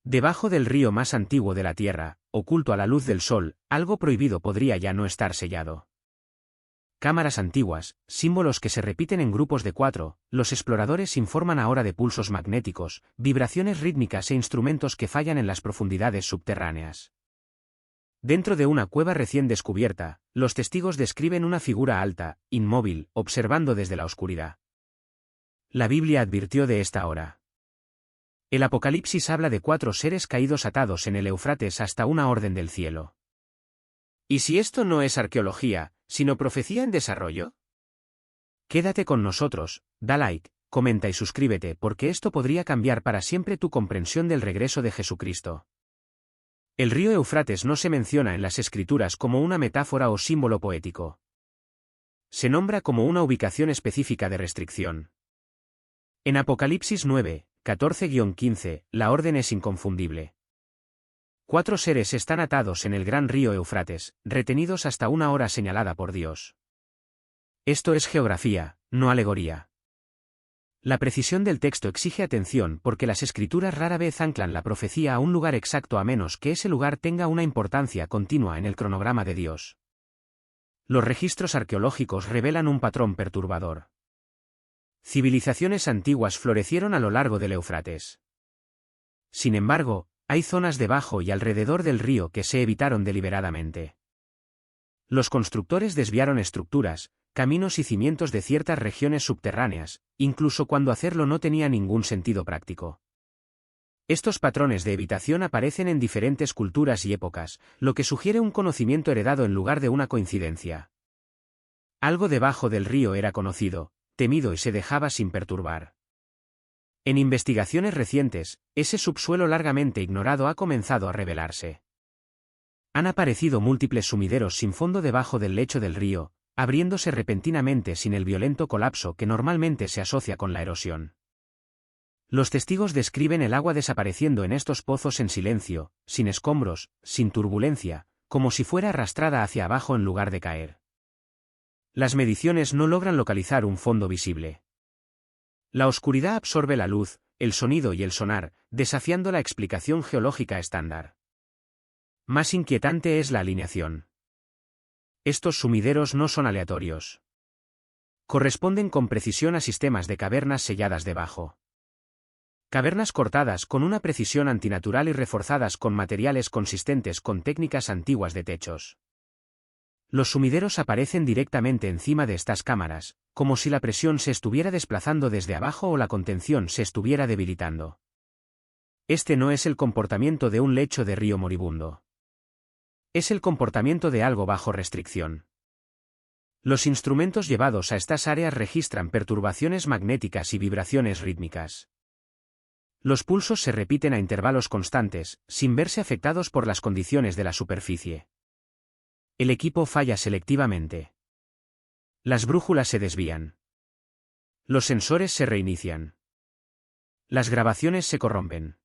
Debajo del río más antiguo de la Tierra, oculto a la luz del sol, algo prohibido podría ya no estar sellado. Cámaras antiguas, símbolos que se repiten en grupos de 4, los exploradores informan ahora de pulsos magnéticos, vibraciones rítmicas e instrumentos que fallan en las profundidades subterráneas. Dentro de una cueva recién descubierta, los testigos describen una figura alta, inmóvil, observando desde la oscuridad. La Biblia advirtió de esta hora. El Apocalipsis habla de 4 seres caídos atados en el Éufrates hasta una orden del cielo. ¿Y si esto no es arqueología, sino profecía en desarrollo? Quédate con nosotros, da like, comenta y suscríbete porque esto podría cambiar para siempre tu comprensión del regreso de Jesucristo. El río Éufrates no se menciona en las Escrituras como una metáfora o símbolo poético. Se nombra como una ubicación específica de restricción. En Apocalipsis 9, 14-15, la orden es inconfundible. 4 seres están atados en el gran río Éufrates, retenidos hasta una hora señalada por Dios. Esto es geografía, no alegoría. La precisión del texto exige atención porque las Escrituras rara vez anclan la profecía a un lugar exacto a menos que ese lugar tenga una importancia continua en el cronograma de Dios. Los registros arqueológicos revelan un patrón perturbador. Civilizaciones antiguas florecieron a lo largo del Éufrates. Sin embargo, hay zonas debajo y alrededor del río que se evitaron deliberadamente. Los constructores desviaron estructuras, caminos y cimientos de ciertas regiones subterráneas, incluso cuando hacerlo no tenía ningún sentido práctico. Estos patrones de evitación aparecen en diferentes culturas y épocas, lo que sugiere un conocimiento heredado en lugar de una coincidencia. Algo debajo del río era conocido, temido y se dejaba sin perturbar. En investigaciones recientes, ese subsuelo largamente ignorado ha comenzado a revelarse. Han aparecido múltiples sumideros sin fondo debajo del lecho del río, abriéndose repentinamente sin el violento colapso que normalmente se asocia con la erosión. Los testigos describen el agua desapareciendo en estos pozos en silencio, sin escombros, sin turbulencia, como si fuera arrastrada hacia abajo en lugar de caer. Las mediciones no logran localizar un fondo visible. La oscuridad absorbe la luz, el sonido y el sonar, desafiando la explicación geológica estándar. Más inquietante es la alineación. Estos sumideros no son aleatorios. Corresponden con precisión a sistemas de cavernas selladas debajo. Cavernas cortadas con una precisión antinatural y reforzadas con materiales consistentes con técnicas antiguas de techos. Los sumideros aparecen directamente encima de estas cámaras, como si la presión se estuviera desplazando desde abajo o la contención se estuviera debilitando. Este no es el comportamiento de un lecho de río moribundo. Es el comportamiento de algo bajo restricción. Los instrumentos llevados a estas áreas registran perturbaciones magnéticas y vibraciones rítmicas. Los pulsos se repiten a intervalos constantes, sin verse afectados por las condiciones de la superficie. El equipo falla selectivamente. Las brújulas se desvían. Los sensores se reinician. Las grabaciones se corrompen.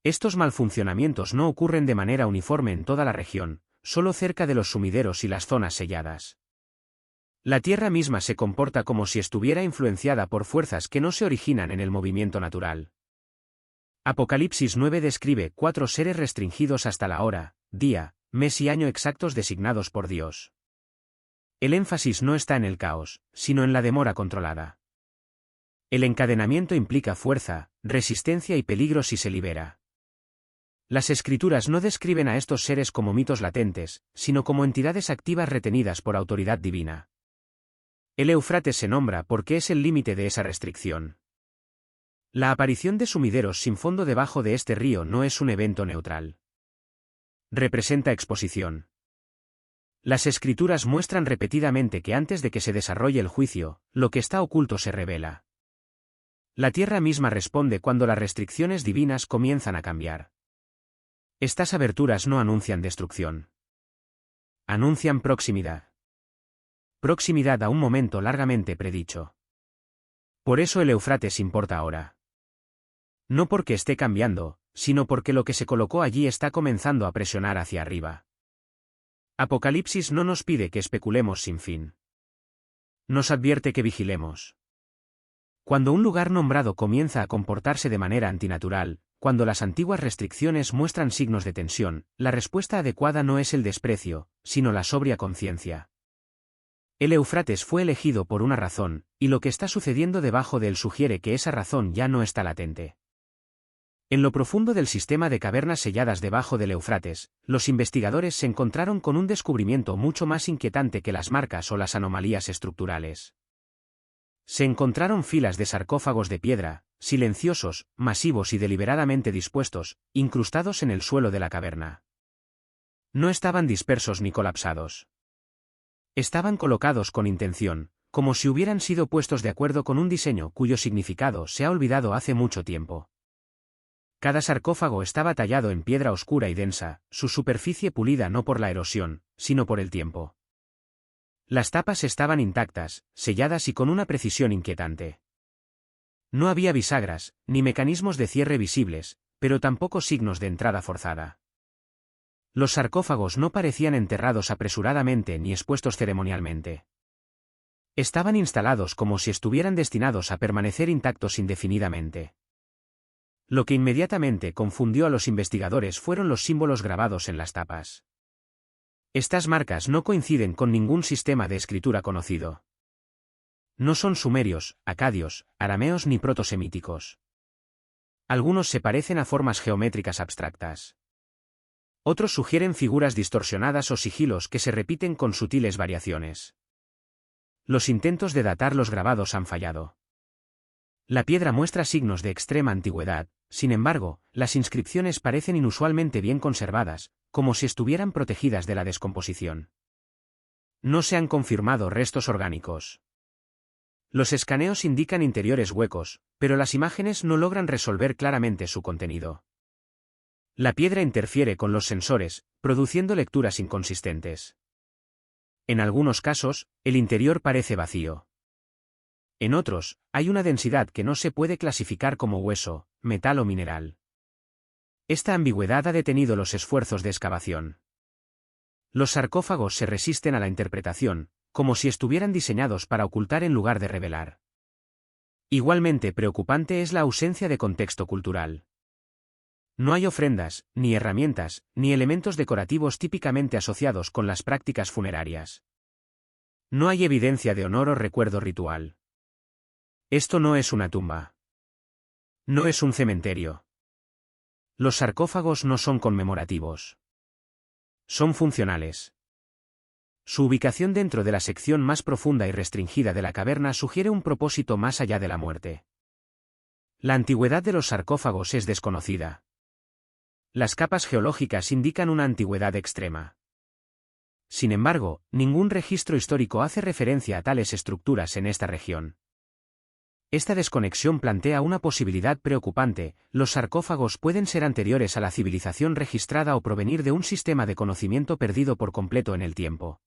Estos malfuncionamientos no ocurren de manera uniforme en toda la región, solo cerca de los sumideros y las zonas selladas. La Tierra misma se comporta como si estuviera influenciada por fuerzas que no se originan en el movimiento natural. Apocalipsis 9 describe 4 seres restringidos hasta la hora, día, mes y año exactos designados por Dios. El énfasis no está en el caos, sino en la demora controlada. El encadenamiento implica fuerza, resistencia y peligro si se libera. Las Escrituras no describen a estos seres como mitos latentes, sino como entidades activas retenidas por autoridad divina. El Éufrates se nombra porque es el límite de esa restricción. La aparición de sumideros sin fondo debajo de este río no es un evento neutral. Representa exposición. Las Escrituras muestran repetidamente que antes de que se desarrolle el juicio, lo que está oculto se revela. La Tierra misma responde cuando las restricciones divinas comienzan a cambiar. Estas aberturas no anuncian destrucción. Anuncian proximidad. Proximidad a un momento largamente predicho. Por eso el Éufrates importa ahora. No porque esté cambiando, sino porque lo que se colocó allí está comenzando a presionar hacia arriba. Apocalipsis no nos pide que especulemos sin fin. Nos advierte que vigilemos. Cuando un lugar nombrado comienza a comportarse de manera antinatural, cuando las antiguas restricciones muestran signos de tensión, la respuesta adecuada no es el desprecio, sino la sobria conciencia. El Éufrates fue elegido por una razón, y lo que está sucediendo debajo de él sugiere que esa razón ya no está latente. En lo profundo del sistema de cavernas selladas debajo del Éufrates, los investigadores se encontraron con un descubrimiento mucho más inquietante que las marcas o las anomalías estructurales. Se encontraron filas de sarcófagos de piedra, silenciosos, masivos y deliberadamente dispuestos, incrustados en el suelo de la caverna. No estaban dispersos ni colapsados. Estaban colocados con intención, como si hubieran sido puestos de acuerdo con un diseño cuyo significado se ha olvidado hace mucho tiempo. Cada sarcófago estaba tallado en piedra oscura y densa, su superficie pulida no por la erosión, sino por el tiempo. Las tapas estaban intactas, selladas y con una precisión inquietante. No había bisagras, ni mecanismos de cierre visibles, pero tampoco signos de entrada forzada. Los sarcófagos no parecían enterrados apresuradamente ni expuestos ceremonialmente. Estaban instalados como si estuvieran destinados a permanecer intactos indefinidamente. Lo que inmediatamente confundió a los investigadores fueron los símbolos grabados en las tapas. Estas marcas no coinciden con ningún sistema de escritura conocido. No son sumerios, acadios, arameos ni protosemíticos. Algunos se parecen a formas geométricas abstractas. Otros sugieren figuras distorsionadas o sigilos que se repiten con sutiles variaciones. Los intentos de datar los grabados han fallado. La piedra muestra signos de extrema antigüedad, sin embargo, las inscripciones parecen inusualmente bien conservadas, como si estuvieran protegidas de la descomposición. No se han confirmado restos orgánicos. Los escaneos indican interiores huecos, pero las imágenes no logran resolver claramente su contenido. La piedra interfiere con los sensores, produciendo lecturas inconsistentes. En algunos casos, el interior parece vacío. En otros, hay una densidad que no se puede clasificar como hueso, metal o mineral. Esta ambigüedad ha detenido los esfuerzos de excavación. Los sarcófagos se resisten a la interpretación, como si estuvieran diseñados para ocultar en lugar de revelar. Igualmente preocupante es la ausencia de contexto cultural. No hay ofrendas, ni herramientas, ni elementos decorativos típicamente asociados con las prácticas funerarias. No hay evidencia de honor o recuerdo ritual. Esto no es una tumba. No es un cementerio. Los sarcófagos no son conmemorativos. Son funcionales. Su ubicación dentro de la sección más profunda y restringida de la caverna sugiere un propósito más allá de la muerte. La antigüedad de los sarcófagos es desconocida. Las capas geológicas indican una antigüedad extrema. Sin embargo, ningún registro histórico hace referencia a tales estructuras en esta región. Esta desconexión plantea una posibilidad preocupante: los sarcófagos pueden ser anteriores a la civilización registrada o provenir de un sistema de conocimiento perdido por completo en el tiempo.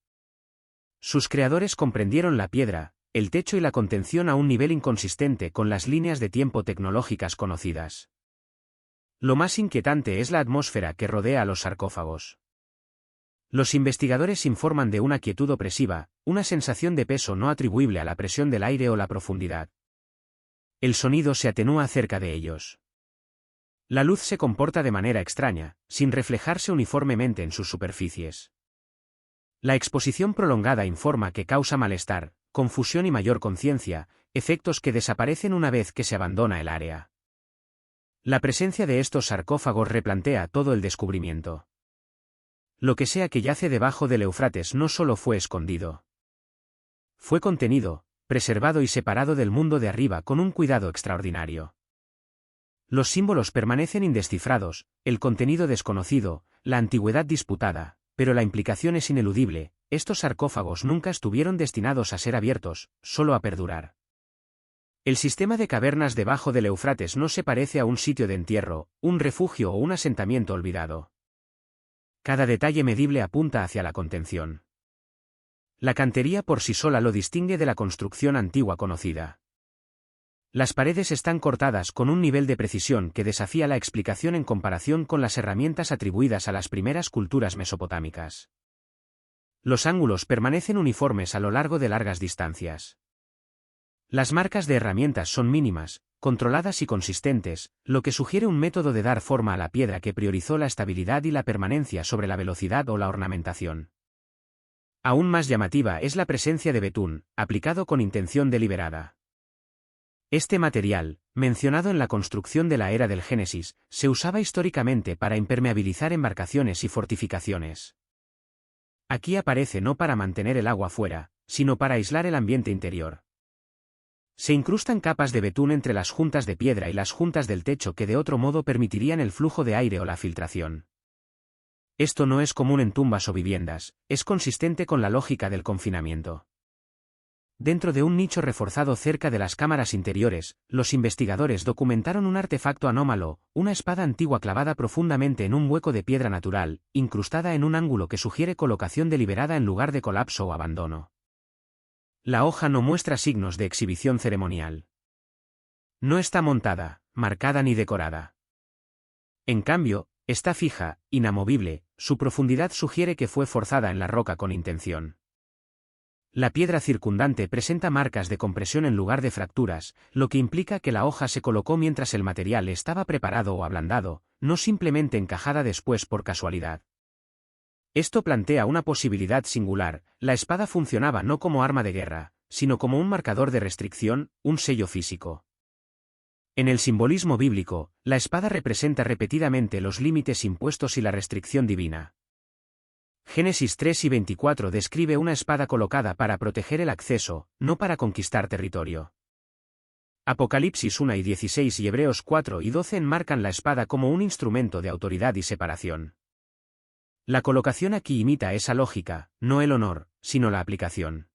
Sus creadores comprendieron la piedra, el techo y la contención a un nivel inconsistente con las líneas de tiempo tecnológicas conocidas. Lo más inquietante es la atmósfera que rodea a los sarcófagos. Los investigadores informan de una quietud opresiva, una sensación de peso no atribuible a la presión del aire o la profundidad. El sonido se atenúa cerca de ellos. La luz se comporta de manera extraña, sin reflejarse uniformemente en sus superficies. La exposición prolongada informa que causa malestar, confusión y mayor conciencia, efectos que desaparecen una vez que se abandona el área. La presencia de estos sarcófagos replantea todo el descubrimiento. Lo que sea que yace debajo del Éufrates no solo fue escondido. Fue contenido, preservado y separado del mundo de arriba con un cuidado extraordinario. Los símbolos permanecen indescifrados, el contenido desconocido, la antigüedad disputada, pero la implicación es ineludible: estos sarcófagos nunca estuvieron destinados a ser abiertos, solo a perdurar. El sistema de cavernas debajo del Éufrates no se parece a un sitio de entierro, un refugio o un asentamiento olvidado. Cada detalle medible apunta hacia la contención. La cantería por sí sola lo distingue de la construcción antigua conocida. Las paredes están cortadas con un nivel de precisión que desafía la explicación en comparación con las herramientas atribuidas a las primeras culturas mesopotámicas. Los ángulos permanecen uniformes a lo largo de largas distancias. Las marcas de herramientas son mínimas, controladas y consistentes, lo que sugiere un método de dar forma a la piedra que priorizó la estabilidad y la permanencia sobre la velocidad o la ornamentación. Aún más llamativa es la presencia de betún, aplicado con intención deliberada. Este material, mencionado en la construcción de la era del Génesis, se usaba históricamente para impermeabilizar embarcaciones y fortificaciones. Aquí aparece no para mantener el agua fuera, sino para aislar el ambiente interior. Se incrustan capas de betún entre las juntas de piedra y las juntas del techo que de otro modo permitirían el flujo de aire o la filtración. Esto no es común en tumbas o viviendas, es consistente con la lógica del confinamiento. Dentro de un nicho reforzado cerca de las cámaras interiores, los investigadores documentaron un artefacto anómalo, una espada antigua clavada profundamente en un hueco de piedra natural, incrustada en un ángulo que sugiere colocación deliberada en lugar de colapso o abandono. La hoja no muestra signos de exhibición ceremonial. No está montada, marcada ni decorada. En cambio, está fija, inamovible, su profundidad sugiere que fue forzada en la roca con intención. La piedra circundante presenta marcas de compresión en lugar de fracturas, lo que implica que la hoja se colocó mientras el material estaba preparado o ablandado, no simplemente encajada después por casualidad. Esto plantea una posibilidad singular: la espada funcionaba no como arma de guerra, sino como un marcador de restricción, un sello físico. En el simbolismo bíblico, la espada representa repetidamente los límites impuestos y la restricción divina. Génesis 3 y 24 describe una espada colocada para proteger el acceso, no para conquistar territorio. Apocalipsis 1 y 16 y Hebreos 4 y 12 enmarcan la espada como un instrumento de autoridad y separación. La colocación aquí imita esa lógica, no el honor, sino la aplicación.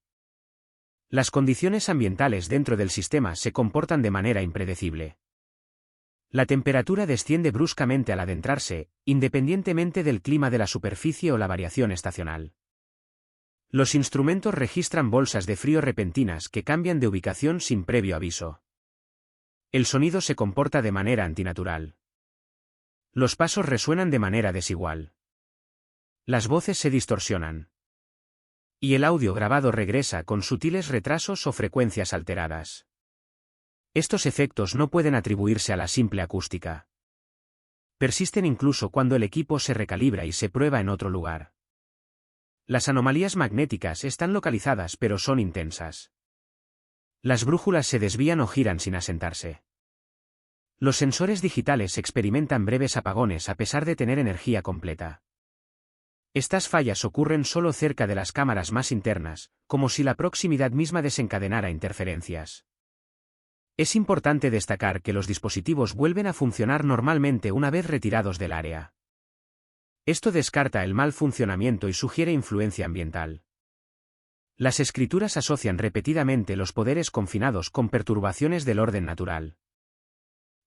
Las condiciones ambientales dentro del sistema se comportan de manera impredecible. La temperatura desciende bruscamente al adentrarse, independientemente del clima de la superficie o la variación estacional. Los instrumentos registran bolsas de frío repentinas que cambian de ubicación sin previo aviso. El sonido se comporta de manera antinatural. Los pasos resuenan de manera desigual. Las voces se distorsionan. Y el audio grabado regresa con sutiles retrasos o frecuencias alteradas. Estos efectos no pueden atribuirse a la simple acústica. Persisten incluso cuando el equipo se recalibra y se prueba en otro lugar. Las anomalías magnéticas están localizadas pero son intensas. Las brújulas se desvían o giran sin asentarse. Los sensores digitales experimentan breves apagones a pesar de tener energía completa. Estas fallas ocurren solo cerca de las cámaras más internas, como si la proximidad misma desencadenara interferencias. Es importante destacar que los dispositivos vuelven a funcionar normalmente una vez retirados del área. Esto descarta el mal funcionamiento y sugiere influencia ambiental. Las escrituras asocian repetidamente los poderes confinados con perturbaciones del orden natural.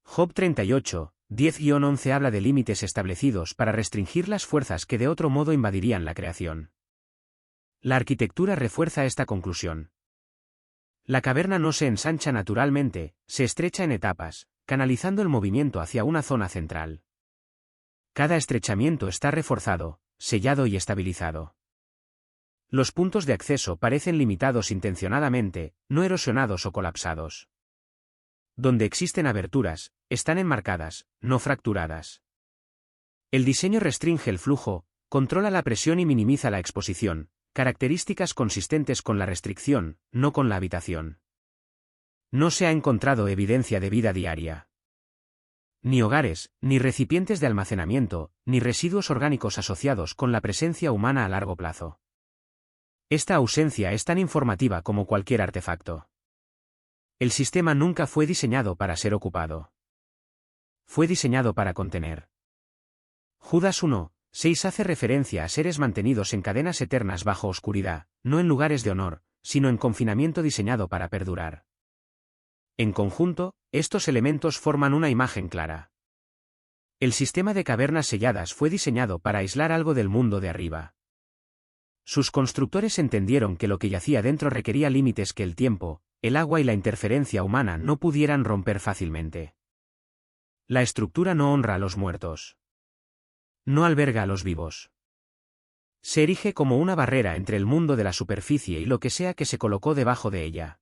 Job 38, 10-11 habla de límites establecidos para restringir las fuerzas que de otro modo invadirían la creación. La arquitectura refuerza esta conclusión. La caverna no se ensancha naturalmente, se estrecha en etapas, canalizando el movimiento hacia una zona central. Cada estrechamiento está reforzado, sellado y estabilizado. Los puntos de acceso parecen limitados intencionadamente, no erosionados o colapsados. Donde existen aberturas, están enmarcadas, no fracturadas. El diseño restringe el flujo, controla la presión y minimiza la exposición, características consistentes con la restricción, no con la habitación. No se ha encontrado evidencia de vida diaria. Ni hogares, ni recipientes de almacenamiento, ni residuos orgánicos asociados con la presencia humana a largo plazo. Esta ausencia es tan informativa como cualquier artefacto. El sistema nunca fue diseñado para ser ocupado. Fue diseñado para contener. Judas 1:6 hace referencia a seres mantenidos en cadenas eternas bajo oscuridad, no en lugares de honor, sino en confinamiento diseñado para perdurar. En conjunto, estos elementos forman una imagen clara. El sistema de cavernas selladas fue diseñado para aislar algo del mundo de arriba. Sus constructores entendieron que lo que yacía dentro requería límites que el tiempo, el agua y la interferencia humana no pudieran romper fácilmente. La estructura no honra a los muertos. No alberga a los vivos. Se erige como una barrera entre el mundo de la superficie y lo que sea que se colocó debajo de ella.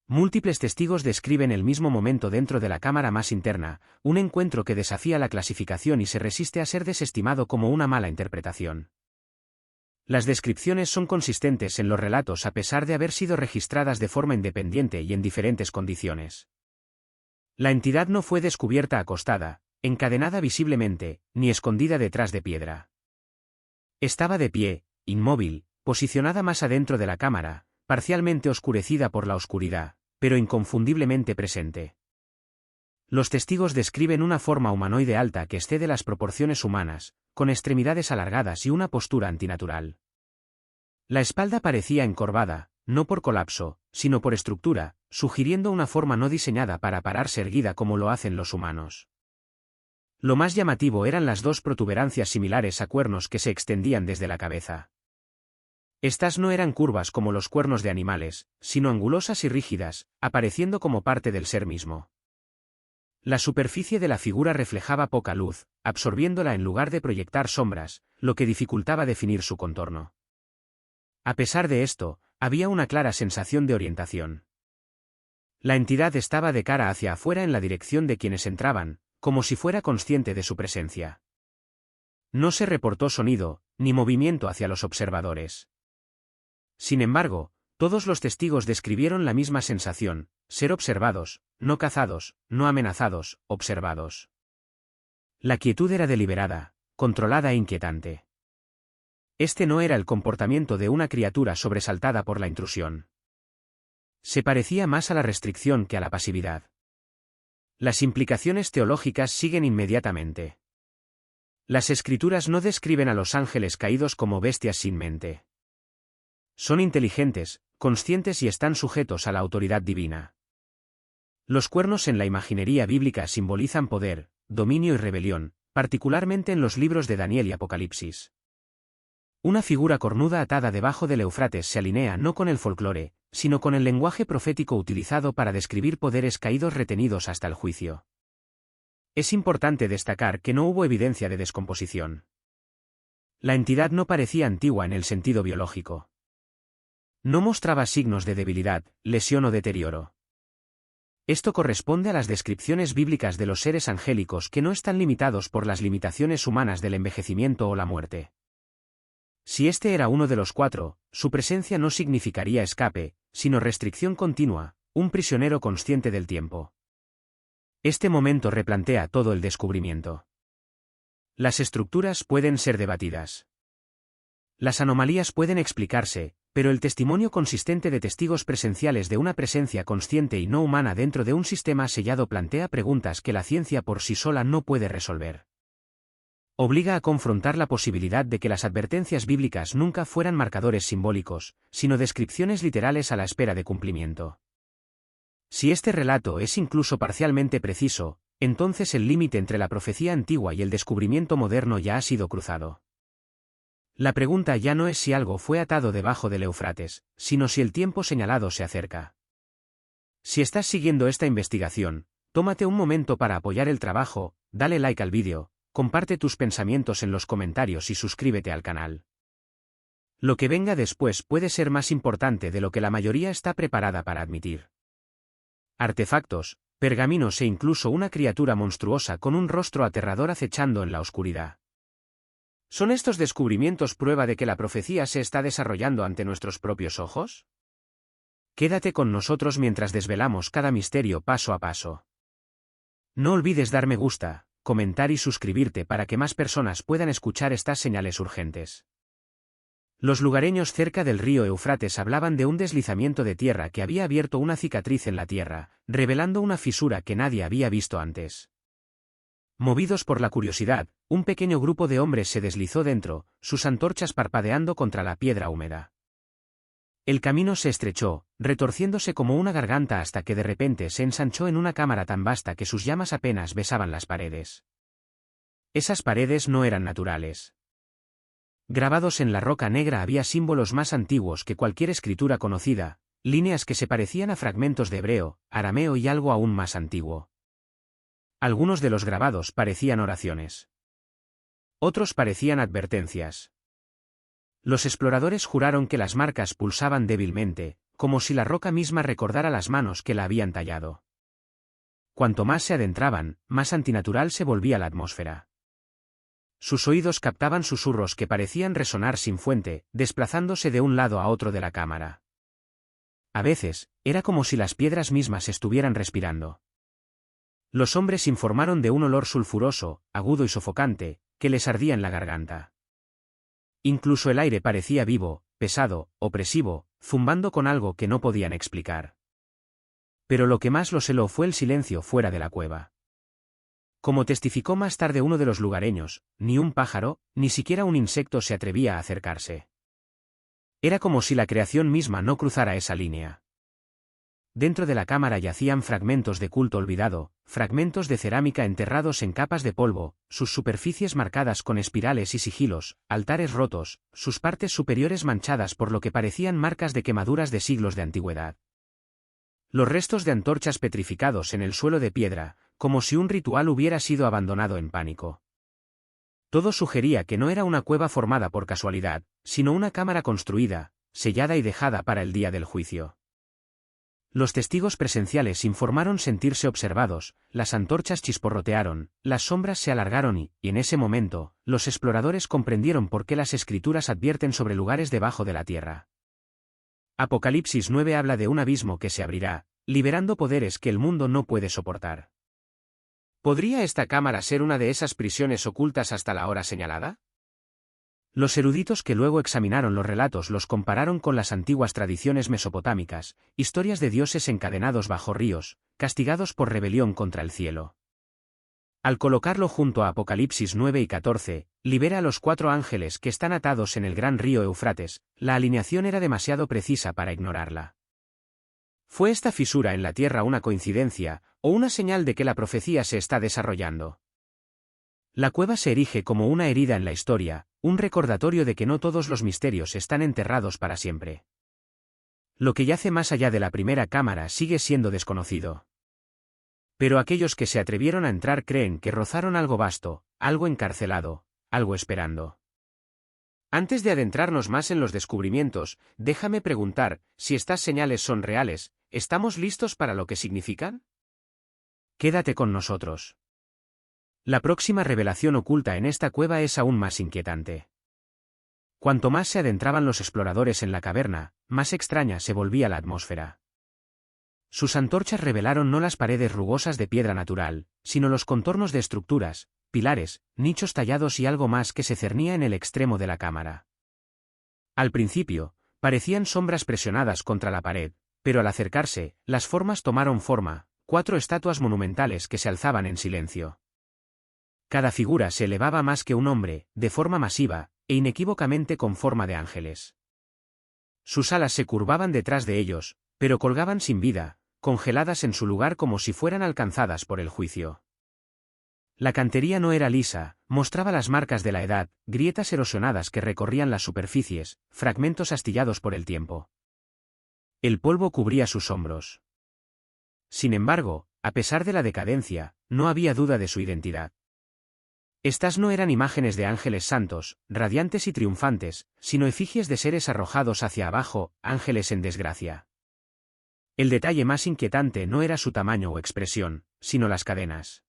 Múltiples testigos describen el mismo momento dentro de la cámara más interna, un encuentro que desafía la clasificación y se resiste a ser desestimado como una mala interpretación. Las descripciones son consistentes en los relatos a pesar de haber sido registradas de forma independiente y en diferentes condiciones. La entidad no fue descubierta acostada, encadenada visiblemente, ni escondida detrás de piedra. Estaba de pie, inmóvil, posicionada más adentro de la cámara, parcialmente oscurecida por la oscuridad, pero inconfundiblemente presente. Los testigos describen una forma humanoide alta que excede las proporciones humanas, con extremidades alargadas y una postura antinatural. La espalda parecía encorvada, no por colapso, sino por estructura, sugiriendo una forma no diseñada para pararse erguida como lo hacen los humanos. Lo más llamativo eran las dos protuberancias similares a cuernos que se extendían desde la cabeza. Estas no eran curvas como los cuernos de animales, sino angulosas y rígidas, apareciendo como parte del ser mismo. La superficie de la figura reflejaba poca luz, absorbiéndola en lugar de proyectar sombras, lo que dificultaba definir su contorno. A pesar de esto, había una clara sensación de orientación. La entidad estaba de cara hacia afuera en la dirección de quienes entraban, como si fuera consciente de su presencia. No se reportó sonido, ni movimiento hacia los observadores. Sin embargo, todos los testigos describieron la misma sensación: ser observados, no cazados, no amenazados, observados. La quietud era deliberada, controlada e inquietante. Este no era el comportamiento de una criatura sobresaltada por la intrusión. Se parecía más a la restricción que a la pasividad. Las implicaciones teológicas siguen inmediatamente. Las escrituras no describen a los ángeles caídos como bestias sin mente. Son inteligentes, conscientes y están sujetos a la autoridad divina. Los cuernos en la imaginería bíblica simbolizan poder, dominio y rebelión, particularmente en los libros de Daniel y Apocalipsis. Una figura cornuda atada debajo del Éufrates se alinea no con el folclore, sino con el lenguaje profético utilizado para describir poderes caídos retenidos hasta el juicio. Es importante destacar que no hubo evidencia de descomposición. La entidad no parecía antigua en el sentido biológico. No mostraba signos de debilidad, lesión o deterioro. Esto corresponde a las descripciones bíblicas de los seres angélicos que no están limitados por las limitaciones humanas del envejecimiento o la muerte. Si este era uno de los cuatro, su presencia no significaría escape, sino restricción continua, un prisionero consciente del tiempo. Este momento replantea todo el descubrimiento. Las estructuras pueden ser debatidas. Las anomalías pueden explicarse, pero el testimonio consistente de testigos presenciales de una presencia consciente y no humana dentro de un sistema sellado plantea preguntas que la ciencia por sí sola no puede resolver. Obliga a confrontar la posibilidad de que las advertencias bíblicas nunca fueran marcadores simbólicos, sino descripciones literales a la espera de cumplimiento. Si este relato es incluso parcialmente preciso, entonces el límite entre la profecía antigua y el descubrimiento moderno ya ha sido cruzado. La pregunta ya no es si algo fue atado debajo del Éufrates, sino si el tiempo señalado se acerca. Si estás siguiendo esta investigación, tómate un momento para apoyar el trabajo, dale like al vídeo, comparte tus pensamientos en los comentarios y suscríbete al canal. Lo que venga después puede ser más importante de lo que la mayoría está preparada para admitir. Artefactos, pergaminos e incluso una criatura monstruosa con un rostro aterrador acechando en la oscuridad. ¿Son estos descubrimientos prueba de que la profecía se está desarrollando ante nuestros propios ojos? Quédate con nosotros mientras desvelamos cada misterio paso a paso. No olvides dar me gusta, comentar y suscribirte para que más personas puedan escuchar estas señales urgentes. Los lugareños cerca del río Éufrates hablaban de un deslizamiento de tierra que había abierto una cicatriz en la tierra, revelando una fisura que nadie había visto antes. Movidos por la curiosidad, un pequeño grupo de hombres se deslizó dentro, sus antorchas parpadeando contra la piedra húmeda. El camino se estrechó, retorciéndose como una garganta hasta que de repente se ensanchó en una cámara tan vasta que sus llamas apenas besaban las paredes. Esas paredes no eran naturales. Grabados en la roca negra había símbolos más antiguos que cualquier escritura conocida, líneas que se parecían a fragmentos de hebreo, arameo y algo aún más antiguo. Algunos de los grabados parecían oraciones. Otros parecían advertencias. Los exploradores juraron que las marcas pulsaban débilmente, como si la roca misma recordara las manos que la habían tallado. Cuanto más se adentraban, más antinatural se volvía la atmósfera. Sus oídos captaban susurros que parecían resonar sin fuente, desplazándose de un lado a otro de la cámara. A veces, era como si las piedras mismas estuvieran respirando. Los hombres informaron de un olor sulfuroso, agudo y sofocante, que les ardía en la garganta. Incluso el aire parecía vivo, pesado, opresivo, zumbando con algo que no podían explicar. Pero lo que más los heló fue el silencio fuera de la cueva. Como testificó más tarde uno de los lugareños, ni un pájaro, ni siquiera un insecto se atrevía a acercarse. Era como si la creación misma no cruzara esa línea. Dentro de la cámara yacían fragmentos de culto olvidado, fragmentos de cerámica enterrados en capas de polvo, sus superficies marcadas con espirales y sigilos, altares rotos, sus partes superiores manchadas por lo que parecían marcas de quemaduras de siglos de antigüedad. Los restos de antorchas petrificados en el suelo de piedra, como si un ritual hubiera sido abandonado en pánico. Todo sugería que no era una cueva formada por casualidad, sino una cámara construida, sellada y dejada para el día del juicio. Los testigos presenciales informaron sentirse observados, las antorchas chisporrotearon, las sombras se alargaron y, en ese momento, los exploradores comprendieron por qué las escrituras advierten sobre lugares debajo de la tierra. Apocalipsis 9 habla de un abismo que se abrirá, liberando poderes que el mundo no puede soportar. ¿Podría esta cámara ser una de esas prisiones ocultas hasta la hora señalada? Los eruditos que luego examinaron los relatos los compararon con las antiguas tradiciones mesopotámicas, historias de dioses encadenados bajo ríos, castigados por rebelión contra el cielo. Al colocarlo junto a Apocalipsis 9 y 14, libera a los 4 ángeles que están atados en el gran río Eufrates, la alineación era demasiado precisa para ignorarla. ¿Fue esta fisura en la tierra una coincidencia, o una señal de que la profecía se está desarrollando? La cueva se erige como una herida en la historia, un recordatorio de que no todos los misterios están enterrados para siempre. Lo que yace más allá de la primera cámara sigue siendo desconocido. Pero aquellos que se atrevieron a entrar creen que rozaron algo vasto, algo encarcelado, algo esperando. Antes de adentrarnos más en los descubrimientos, déjame preguntar, si estas señales son reales, ¿estamos listos para lo que significan? Quédate con nosotros. La próxima revelación oculta en esta cueva es aún más inquietante. Cuanto más se adentraban los exploradores en la caverna, más extraña se volvía la atmósfera. Sus antorchas revelaron no las paredes rugosas de piedra natural, sino los contornos de estructuras, pilares, nichos tallados y algo más que se cernía en el extremo de la cámara. Al principio, parecían sombras presionadas contra la pared, pero al acercarse, las formas tomaron forma, 4 estatuas monumentales que se alzaban en silencio. Cada figura se elevaba más que un hombre, de forma masiva, e inequívocamente con forma de ángeles. Sus alas se curvaban detrás de ellos, pero colgaban sin vida, congeladas en su lugar como si fueran alcanzadas por el juicio. La cantería no era lisa, mostraba las marcas de la edad, grietas erosionadas que recorrían las superficies, fragmentos astillados por el tiempo. El polvo cubría sus hombros. Sin embargo, a pesar de la decadencia, no había duda de su identidad. Estas no eran imágenes de ángeles santos, radiantes y triunfantes, sino efigies de seres arrojados hacia abajo, ángeles en desgracia. El detalle más inquietante no era su tamaño o expresión, sino las cadenas.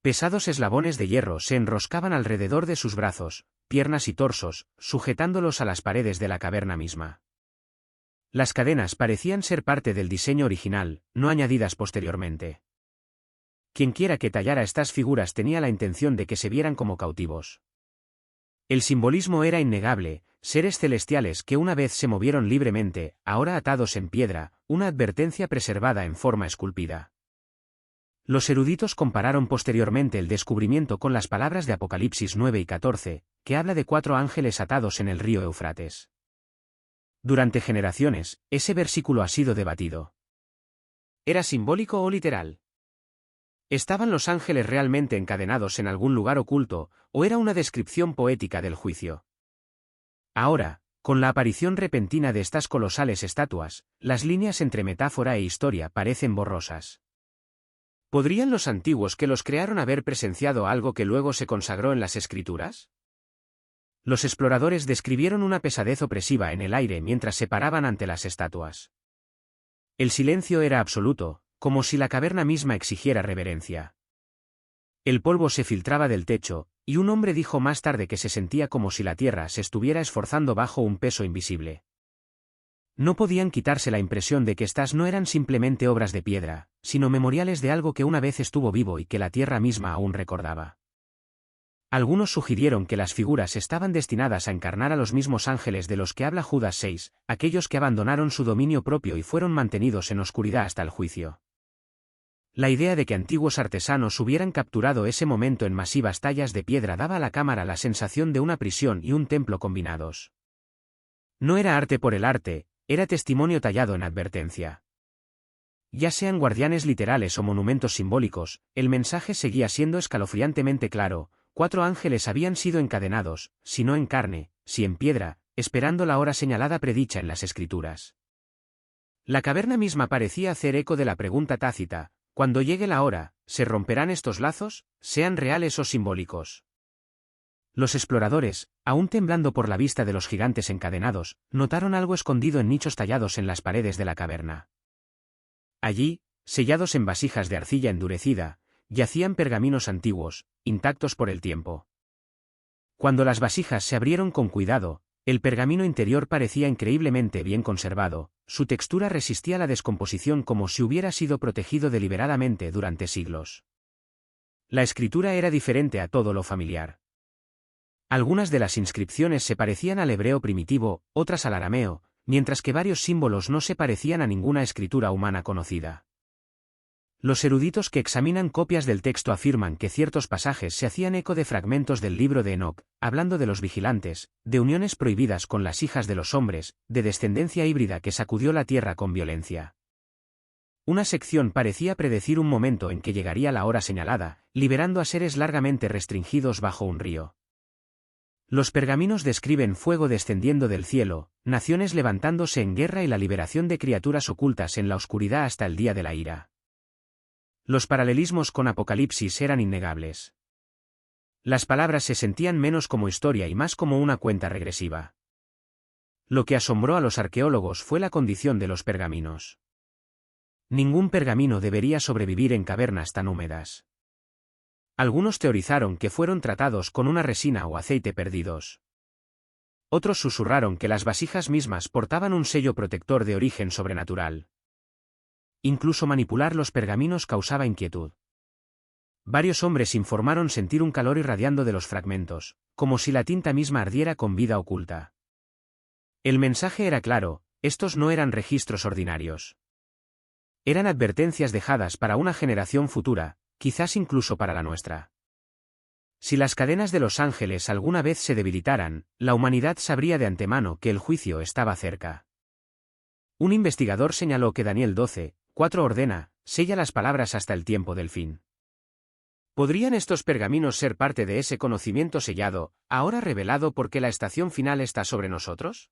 Pesados eslabones de hierro se enroscaban alrededor de sus brazos, piernas y torsos, sujetándolos a las paredes de la caverna misma. Las cadenas parecían ser parte del diseño original, no añadidas posteriormente. Quienquiera que tallara estas figuras tenía la intención de que se vieran como cautivos. El simbolismo era innegable, seres celestiales que una vez se movieron libremente, ahora atados en piedra, una advertencia preservada en forma esculpida. Los eruditos compararon posteriormente el descubrimiento con las palabras de Apocalipsis 9 y 14, que habla de 4 ángeles atados en el río Eufrates. Durante generaciones, ese versículo ha sido debatido. ¿Era simbólico o literal? ¿Estaban los ángeles realmente encadenados en algún lugar oculto, o era una descripción poética del juicio? Ahora, con la aparición repentina de estas colosales estatuas, las líneas entre metáfora e historia parecen borrosas. ¿Podrían los antiguos que los crearon haber presenciado algo que luego se consagró en las Escrituras? Los exploradores describieron una pesadez opresiva en el aire mientras se paraban ante las estatuas. El silencio era absoluto, como si la caverna misma exigiera reverencia. El polvo se filtraba del techo, y un hombre dijo más tarde que se sentía como si la tierra se estuviera esforzando bajo un peso invisible. No podían quitarse la impresión de que estas no eran simplemente obras de piedra, sino memoriales de algo que una vez estuvo vivo y que la tierra misma aún recordaba. Algunos sugirieron que las figuras estaban destinadas a encarnar a los mismos ángeles de los que habla Judas 6, aquellos que abandonaron su dominio propio y fueron mantenidos en oscuridad hasta el juicio. La idea de que antiguos artesanos hubieran capturado ese momento en masivas tallas de piedra daba a la cámara la sensación de una prisión y un templo combinados. No era arte por el arte, era testimonio tallado en advertencia. Ya sean guardianes literales o monumentos simbólicos, el mensaje seguía siendo escalofriantemente claro: 4 ángeles habían sido encadenados, si no en carne, si en piedra, esperando la hora señalada predicha en las Escrituras. La caverna misma parecía hacer eco de la pregunta tácita: cuando llegue la hora, ¿se romperán estos lazos, sean reales o simbólicos? Los exploradores, aún temblando por la vista de los gigantes encadenados, notaron algo escondido en nichos tallados en las paredes de la caverna. Allí, sellados en vasijas de arcilla endurecida, yacían pergaminos antiguos, intactos por el tiempo. Cuando las vasijas se abrieron con cuidado, el pergamino interior parecía increíblemente bien conservado, su textura resistía la descomposición como si hubiera sido protegido deliberadamente durante siglos. La escritura era diferente a todo lo familiar. Algunas de las inscripciones se parecían al hebreo primitivo, otras al arameo, mientras que varios símbolos no se parecían a ninguna escritura humana conocida. Los eruditos que examinan copias del texto afirman que ciertos pasajes se hacían eco de fragmentos del libro de Enoc, hablando de los vigilantes, de uniones prohibidas con las hijas de los hombres, de descendencia híbrida que sacudió la tierra con violencia. Una sección parecía predecir un momento en que llegaría la hora señalada, liberando a seres largamente restringidos bajo un río. Los pergaminos describen fuego descendiendo del cielo, naciones levantándose en guerra y la liberación de criaturas ocultas en la oscuridad hasta el día de la ira. Los paralelismos con Apocalipsis eran innegables. Las palabras se sentían menos como historia y más como una cuenta regresiva. Lo que asombró a los arqueólogos fue la condición de los pergaminos. Ningún pergamino debería sobrevivir en cavernas tan húmedas. Algunos teorizaron que fueron tratados con una resina o aceite perdidos. Otros susurraron que las vasijas mismas portaban un sello protector de origen sobrenatural. Incluso manipular los pergaminos causaba inquietud. Varios hombres informaron sentir un calor irradiando de los fragmentos, como si la tinta misma ardiera con vida oculta. El mensaje era claro: estos no eran registros ordinarios. Eran advertencias dejadas para una generación futura, quizás incluso para la nuestra. Si las cadenas de los ángeles alguna vez se debilitaran, la humanidad sabría de antemano que el juicio estaba cerca. Un investigador señaló que Daniel 12:4 ordena: sella las palabras hasta el tiempo del fin. ¿Podrían estos pergaminos ser parte de ese conocimiento sellado, ahora revelado porque la estación final está sobre nosotros?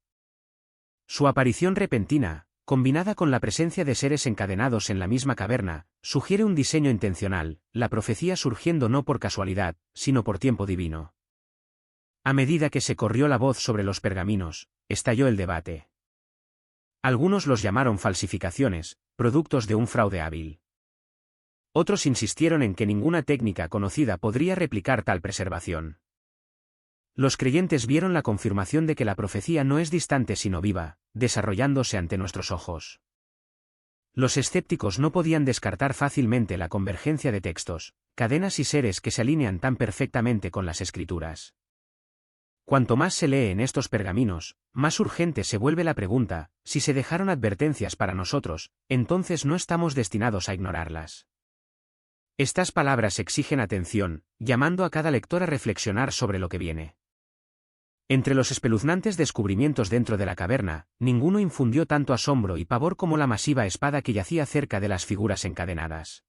Su aparición repentina, combinada con la presencia de seres encadenados en la misma caverna, sugiere un diseño intencional, la profecía surgiendo no por casualidad, sino por tiempo divino. A medida que se corrió la voz sobre los pergaminos, estalló el debate. Algunos los llamaron falsificaciones, productos de un fraude hábil. Otros insistieron en que ninguna técnica conocida podría replicar tal preservación. Los creyentes vieron la confirmación de que la profecía no es distante sino viva, desarrollándose ante nuestros ojos. Los escépticos no podían descartar fácilmente la convergencia de textos, cadenas y seres que se alinean tan perfectamente con las Escrituras. Cuanto más se lee en estos pergaminos, más urgente se vuelve la pregunta: si se dejaron advertencias para nosotros, entonces no estamos destinados a ignorarlas. Estas palabras exigen atención, llamando a cada lector a reflexionar sobre lo que viene. Entre los espeluznantes descubrimientos dentro de la caverna, ninguno infundió tanto asombro y pavor como la masiva espada que yacía cerca de las figuras encadenadas.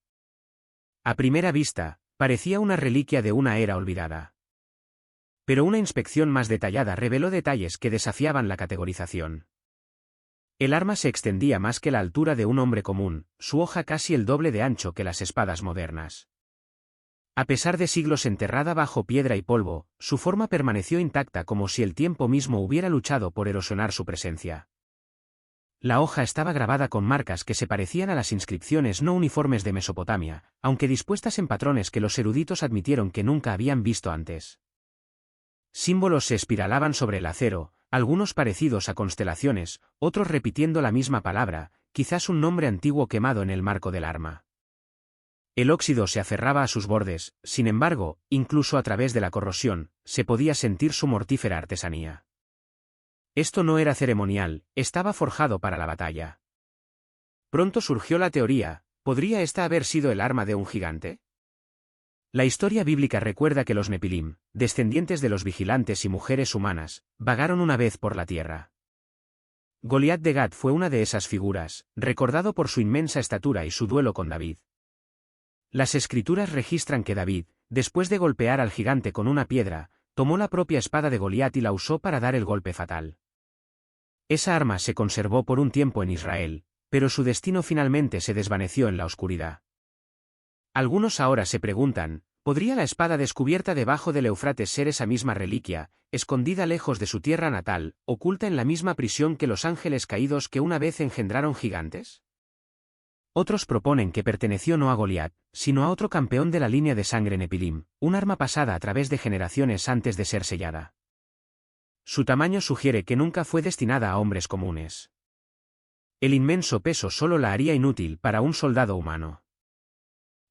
A primera vista, parecía una reliquia de una era olvidada. Pero una inspección más detallada reveló detalles que desafiaban la categorización. El arma se extendía más que la altura de un hombre común, su hoja casi el doble de ancho que las espadas modernas. A pesar de siglos enterrada bajo piedra y polvo, su forma permaneció intacta como si el tiempo mismo hubiera luchado por erosionar su presencia. La hoja estaba grabada con marcas que se parecían a las inscripciones no uniformes de Mesopotamia, aunque dispuestas en patrones que los eruditos admitieron que nunca habían visto antes. Símbolos se espiralaban sobre el acero, algunos parecidos a constelaciones, otros repitiendo la misma palabra, quizás un nombre antiguo quemado en el marco del arma. El óxido se aferraba a sus bordes, sin embargo, incluso a través de la corrosión, se podía sentir su mortífera artesanía. Esto no era ceremonial, estaba forjado para la batalla. Pronto surgió la teoría, ¿podría esta haber sido el arma de un gigante? La historia bíblica recuerda que los Nepilim, descendientes de los vigilantes y mujeres humanas, vagaron una vez por la tierra. Goliat de Gat fue una de esas figuras, recordado por su inmensa estatura y su duelo con David. Las escrituras registran que David, después de golpear al gigante con una piedra, tomó la propia espada de Goliat y la usó para dar el golpe fatal. Esa arma se conservó por un tiempo en Israel, pero su destino finalmente se desvaneció en la oscuridad. Algunos ahora se preguntan, ¿podría la espada descubierta debajo del Éufrates ser esa misma reliquia, escondida lejos de su tierra natal, oculta en la misma prisión que los ángeles caídos que una vez engendraron gigantes? Otros proponen que perteneció no a Goliat, sino a otro campeón de la línea de sangre Nepilim, un arma pasada a través de generaciones antes de ser sellada. Su tamaño sugiere que nunca fue destinada a hombres comunes. El inmenso peso solo la haría inútil para un soldado humano.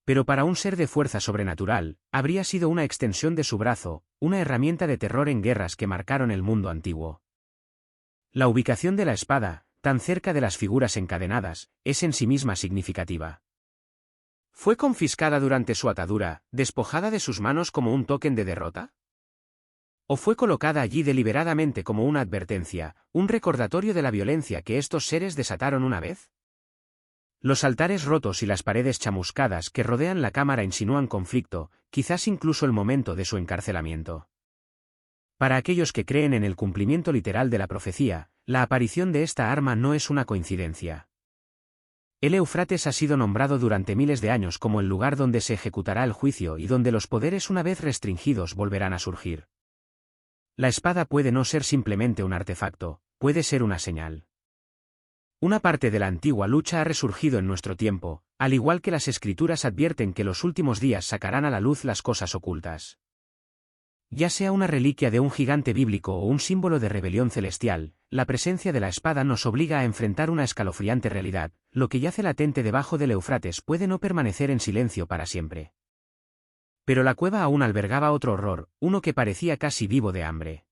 Pero para un ser de fuerza sobrenatural, habría sido una extensión de su brazo, una herramienta de terror en guerras que marcaron el mundo antiguo. La ubicación de la espada, tan cerca de las figuras encadenadas, es en sí misma significativa. ¿Fue confiscada durante su atadura, despojada de sus manos como un token de derrota? ¿O fue colocada allí deliberadamente como una advertencia, un recordatorio de la violencia que estos seres desataron una vez? Los altares rotos y las paredes chamuscadas que rodean la cámara insinúan conflicto, quizás incluso el momento de su encarcelamiento. Para aquellos que creen en el cumplimiento literal de la profecía, la aparición de esta arma no es una coincidencia. El Éufrates ha sido nombrado durante miles de años como el lugar donde se ejecutará el juicio y donde los poderes una vez restringidos volverán a surgir. La espada puede no ser simplemente un artefacto, puede ser una señal. Una parte de la antigua lucha ha resurgido en nuestro tiempo, al igual que las escrituras advierten que los últimos días sacarán a la luz las cosas ocultas. Ya sea una reliquia de un gigante bíblico o un símbolo de rebelión celestial, la presencia de la espada nos obliga a enfrentar una escalofriante realidad, lo que yace latente debajo del Éufrates puede no permanecer en silencio para siempre. Pero la cueva aún albergaba otro horror, uno que parecía casi vivo de hambre.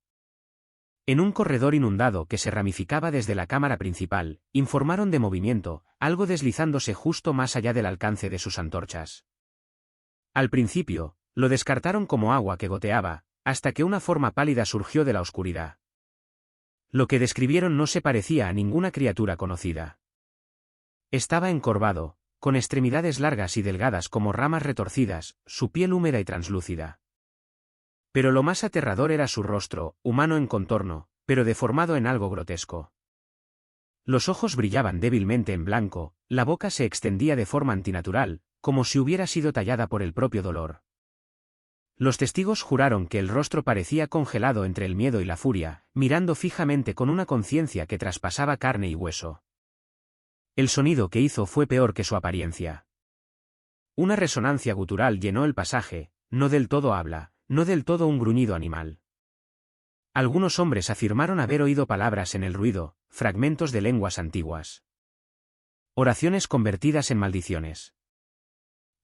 En un corredor inundado que se ramificaba desde la cámara principal, informaron de movimiento, algo deslizándose justo más allá del alcance de sus antorchas. Al principio, lo descartaron como agua que goteaba, hasta que una forma pálida surgió de la oscuridad. Lo que describieron no se parecía a ninguna criatura conocida. Estaba encorvado, con extremidades largas y delgadas como ramas retorcidas, su piel húmeda y translúcida. Pero lo más aterrador era su rostro, humano en contorno, pero deformado en algo grotesco. Los ojos brillaban débilmente en blanco, la boca se extendía de forma antinatural, como si hubiera sido tallada por el propio dolor. Los testigos juraron que el rostro parecía congelado entre el miedo y la furia, mirando fijamente con una conciencia que traspasaba carne y hueso. El sonido que hizo fue peor que su apariencia. Una resonancia gutural llenó el pasaje, no del todo habla, no del todo un gruñido animal. Algunos hombres afirmaron haber oído palabras en el ruido, fragmentos de lenguas antiguas. Oraciones convertidas en maldiciones.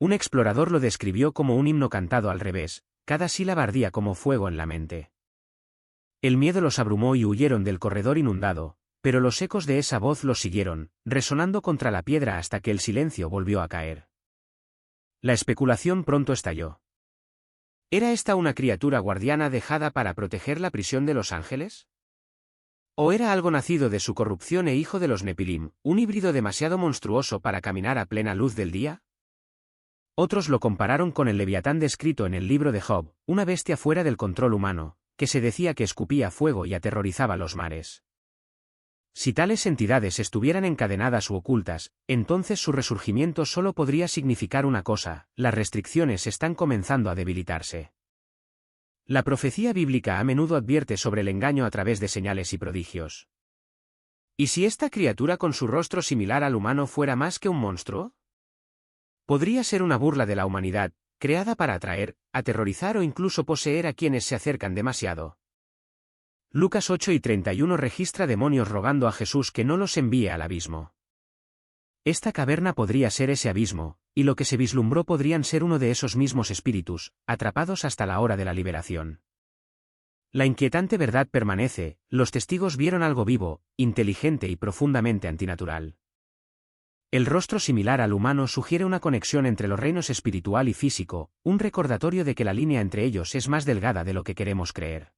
Un explorador lo describió como un himno cantado al revés, cada sílaba ardía como fuego en la mente. El miedo los abrumó y huyeron del corredor inundado, pero los ecos de esa voz los siguieron, resonando contra la piedra hasta que el silencio volvió a caer. La especulación pronto estalló. ¿Era esta una criatura guardiana dejada para proteger la prisión de los ángeles? ¿O era algo nacido de su corrupción e hijo de los Nepilim, un híbrido demasiado monstruoso para caminar a plena luz del día? Otros lo compararon con el Leviatán descrito en el libro de Job, una bestia fuera del control humano, que se decía que escupía fuego y aterrorizaba los mares. Si tales entidades estuvieran encadenadas u ocultas, entonces su resurgimiento solo podría significar una cosa: las restricciones están comenzando a debilitarse. La profecía bíblica a menudo advierte sobre el engaño a través de señales y prodigios. ¿Y si esta criatura con su rostro similar al humano fuera más que un monstruo? Podría ser una burla de la humanidad, creada para atraer, aterrorizar o incluso poseer a quienes se acercan demasiado. Lucas 8:31 registra demonios rogando a Jesús que no los envíe al abismo. Esta caverna podría ser ese abismo, y lo que se vislumbró podrían ser uno de esos mismos espíritus, atrapados hasta la hora de la liberación. La inquietante verdad permanece: los testigos vieron algo vivo, inteligente y profundamente antinatural. El rostro similar al humano sugiere una conexión entre los reinos espiritual y físico, un recordatorio de que la línea entre ellos es más delgada de lo que queremos creer.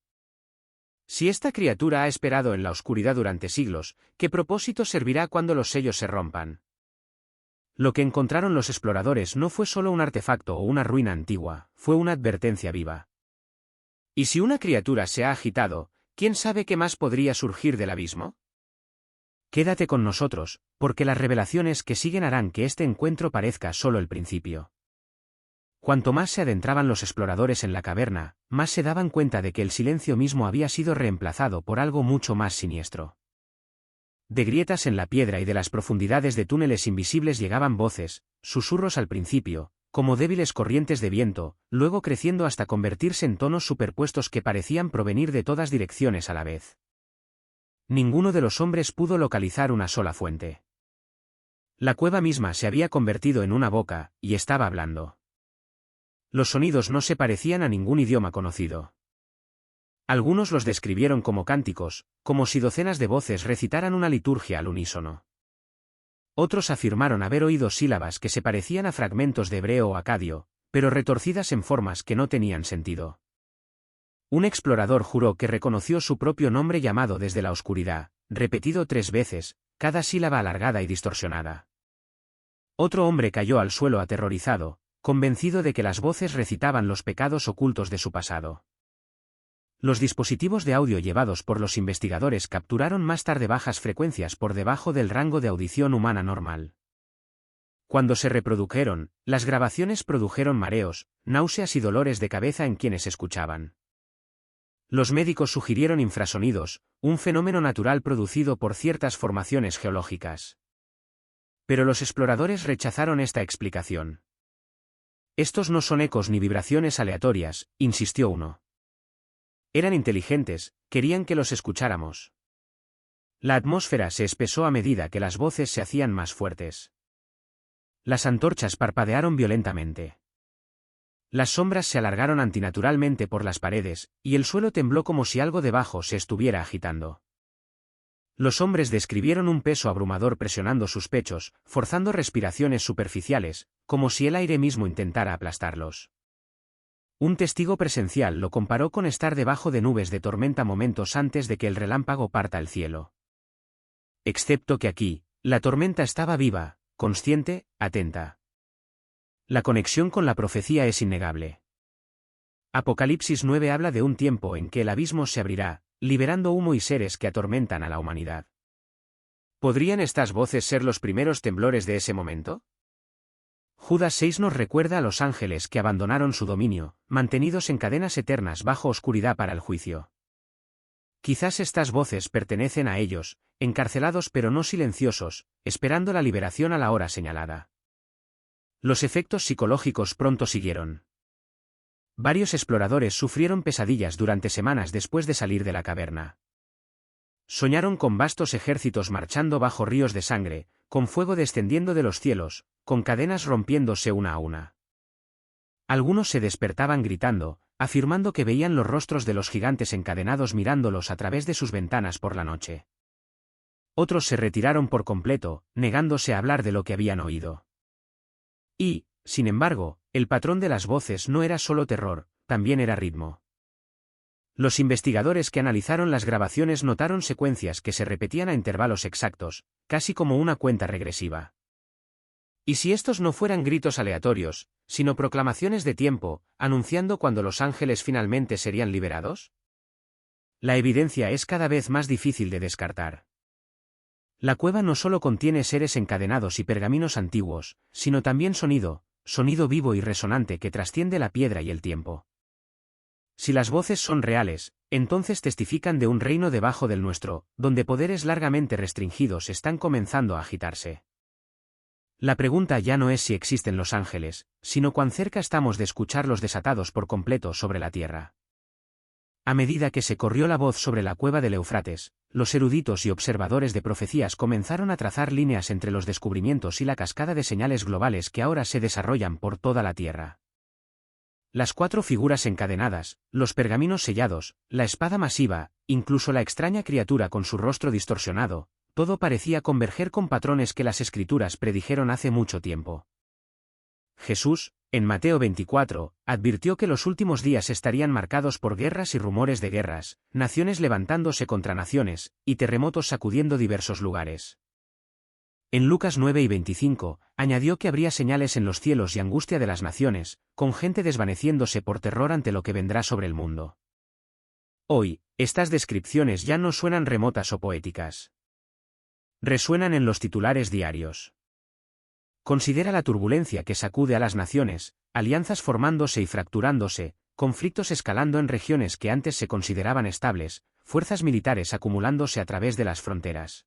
Si esta criatura ha esperado en la oscuridad durante siglos, ¿qué propósito servirá cuando los sellos se rompan? Lo que encontraron los exploradores no fue solo un artefacto o una ruina antigua, fue una advertencia viva. ¿Y si una criatura se ha agitado, quién sabe qué más podría surgir del abismo? Quédate con nosotros, porque las revelaciones que siguen harán que este encuentro parezca solo el principio. Cuanto más se adentraban los exploradores en la caverna, más se daban cuenta de que el silencio mismo había sido reemplazado por algo mucho más siniestro. De grietas en la piedra y de las profundidades de túneles invisibles llegaban voces, susurros al principio, como débiles corrientes de viento, luego creciendo hasta convertirse en tonos superpuestos que parecían provenir de todas direcciones a la vez. Ninguno de los hombres pudo localizar una sola fuente. La cueva misma se había convertido en una boca, y estaba hablando. Los sonidos no se parecían a ningún idioma conocido. Algunos los describieron como cánticos, como si docenas de voces recitaran una liturgia al unísono. Otros afirmaron haber oído sílabas que se parecían a fragmentos de hebreo o acadio, pero retorcidas en formas que no tenían sentido. Un explorador juró que reconoció su propio nombre llamado desde la oscuridad, repetido 3 veces, cada sílaba alargada y distorsionada. Otro hombre cayó al suelo aterrorizado, convencido de que las voces recitaban los pecados ocultos de su pasado. Los dispositivos de audio llevados por los investigadores capturaron más tarde bajas frecuencias por debajo del rango de audición humana normal. Cuando se reprodujeron, las grabaciones produjeron mareos, náuseas y dolores de cabeza en quienes escuchaban. Los médicos sugirieron infrasonidos, un fenómeno natural producido por ciertas formaciones geológicas. Pero los exploradores rechazaron esta explicación. Estos no son ecos ni vibraciones aleatorias, insistió uno. Eran inteligentes, querían que los escucháramos. La atmósfera se espesó a medida que las voces se hacían más fuertes. Las antorchas parpadearon violentamente. Las sombras se alargaron antinaturalmente por las paredes, y el suelo tembló como si algo debajo se estuviera agitando. Los hombres describieron un peso abrumador presionando sus pechos, forzando respiraciones superficiales, como si el aire mismo intentara aplastarlos. Un testigo presencial lo comparó con estar debajo de nubes de tormenta momentos antes de que el relámpago parta el cielo. Excepto que aquí, la tormenta estaba viva, consciente, atenta. La conexión con la profecía es innegable. Apocalipsis 9 habla de un tiempo en que el abismo se abrirá, liberando humo y seres que atormentan a la humanidad. ¿Podrían estas voces ser los primeros temblores de ese momento? Judas 6 nos recuerda a los ángeles que abandonaron su dominio, mantenidos en cadenas eternas bajo oscuridad para el juicio. Quizás estas voces pertenecen a ellos, encarcelados pero no silenciosos, esperando la liberación a la hora señalada. Los efectos psicológicos pronto siguieron. Varios exploradores sufrieron pesadillas durante semanas después de salir de la caverna. Soñaron con vastos ejércitos marchando bajo ríos de sangre, con fuego descendiendo de los cielos, con cadenas rompiéndose una a una. Algunos se despertaban gritando, afirmando que veían los rostros de los gigantes encadenados mirándolos a través de sus ventanas por la noche. Otros se retiraron por completo, negándose a hablar de lo que habían oído. Y, sin embargo, el patrón de las voces no era solo terror, también era ritmo. Los investigadores que analizaron las grabaciones notaron secuencias que se repetían a intervalos exactos, casi como una cuenta regresiva. ¿Y si estos no fueran gritos aleatorios, sino proclamaciones de tiempo, anunciando cuando los ángeles finalmente serían liberados? La evidencia es cada vez más difícil de descartar. La cueva no solo contiene seres encadenados y pergaminos antiguos, sino también sonido vivo y resonante que trasciende la piedra y el tiempo. Si las voces son reales, entonces testifican de un reino debajo del nuestro, donde poderes largamente restringidos están comenzando a agitarse. La pregunta ya no es si existen los ángeles, sino cuán cerca estamos de escucharlos desatados por completo sobre la tierra. A medida que se corrió la voz sobre la cueva del Éufrates, los eruditos y observadores de profecías comenzaron a trazar líneas entre los descubrimientos y la cascada de señales globales que ahora se desarrollan por toda la tierra. Las 4 figuras encadenadas, los pergaminos sellados, la espada masiva, incluso la extraña criatura con su rostro distorsionado, todo parecía converger con patrones que las Escrituras predijeron hace mucho tiempo. Jesús, en Mateo 24, advirtió que los últimos días estarían marcados por guerras y rumores de guerras, naciones levantándose contra naciones, y terremotos sacudiendo diversos lugares. En Lucas 9 y 25, añadió que habría señales en los cielos y angustia de las naciones, con gente desvaneciéndose por terror ante lo que vendrá sobre el mundo. Hoy, estas descripciones ya no suenan remotas o poéticas. Resuenan en los titulares diarios. Considera la turbulencia que sacude a las naciones, alianzas formándose y fracturándose, conflictos escalando en regiones que antes se consideraban estables, fuerzas militares acumulándose a través de las fronteras.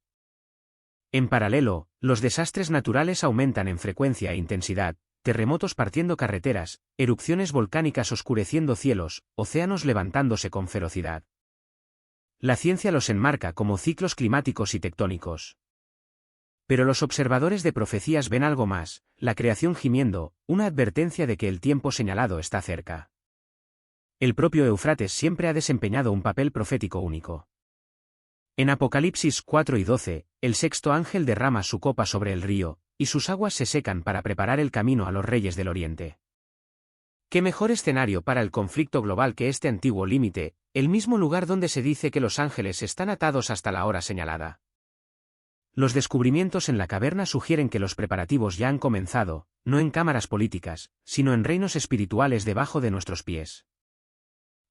En paralelo, los desastres naturales aumentan en frecuencia e intensidad, terremotos partiendo carreteras, erupciones volcánicas oscureciendo cielos, océanos levantándose con ferocidad. La ciencia los enmarca como ciclos climáticos y tectónicos. Pero los observadores de profecías ven algo más, la creación gimiendo, una advertencia de que el tiempo señalado está cerca. El propio Éufrates siempre ha desempeñado un papel profético único. En Apocalipsis 4 y 12, el sexto ángel derrama su copa sobre el río, y sus aguas se secan para preparar el camino a los reyes del Oriente. ¿Qué mejor escenario para el conflicto global que este antiguo límite, el mismo lugar donde se dice que los ángeles están atados hasta la hora señalada? Los descubrimientos en la caverna sugieren que los preparativos ya han comenzado, no en cámaras políticas, sino en reinos espirituales debajo de nuestros pies.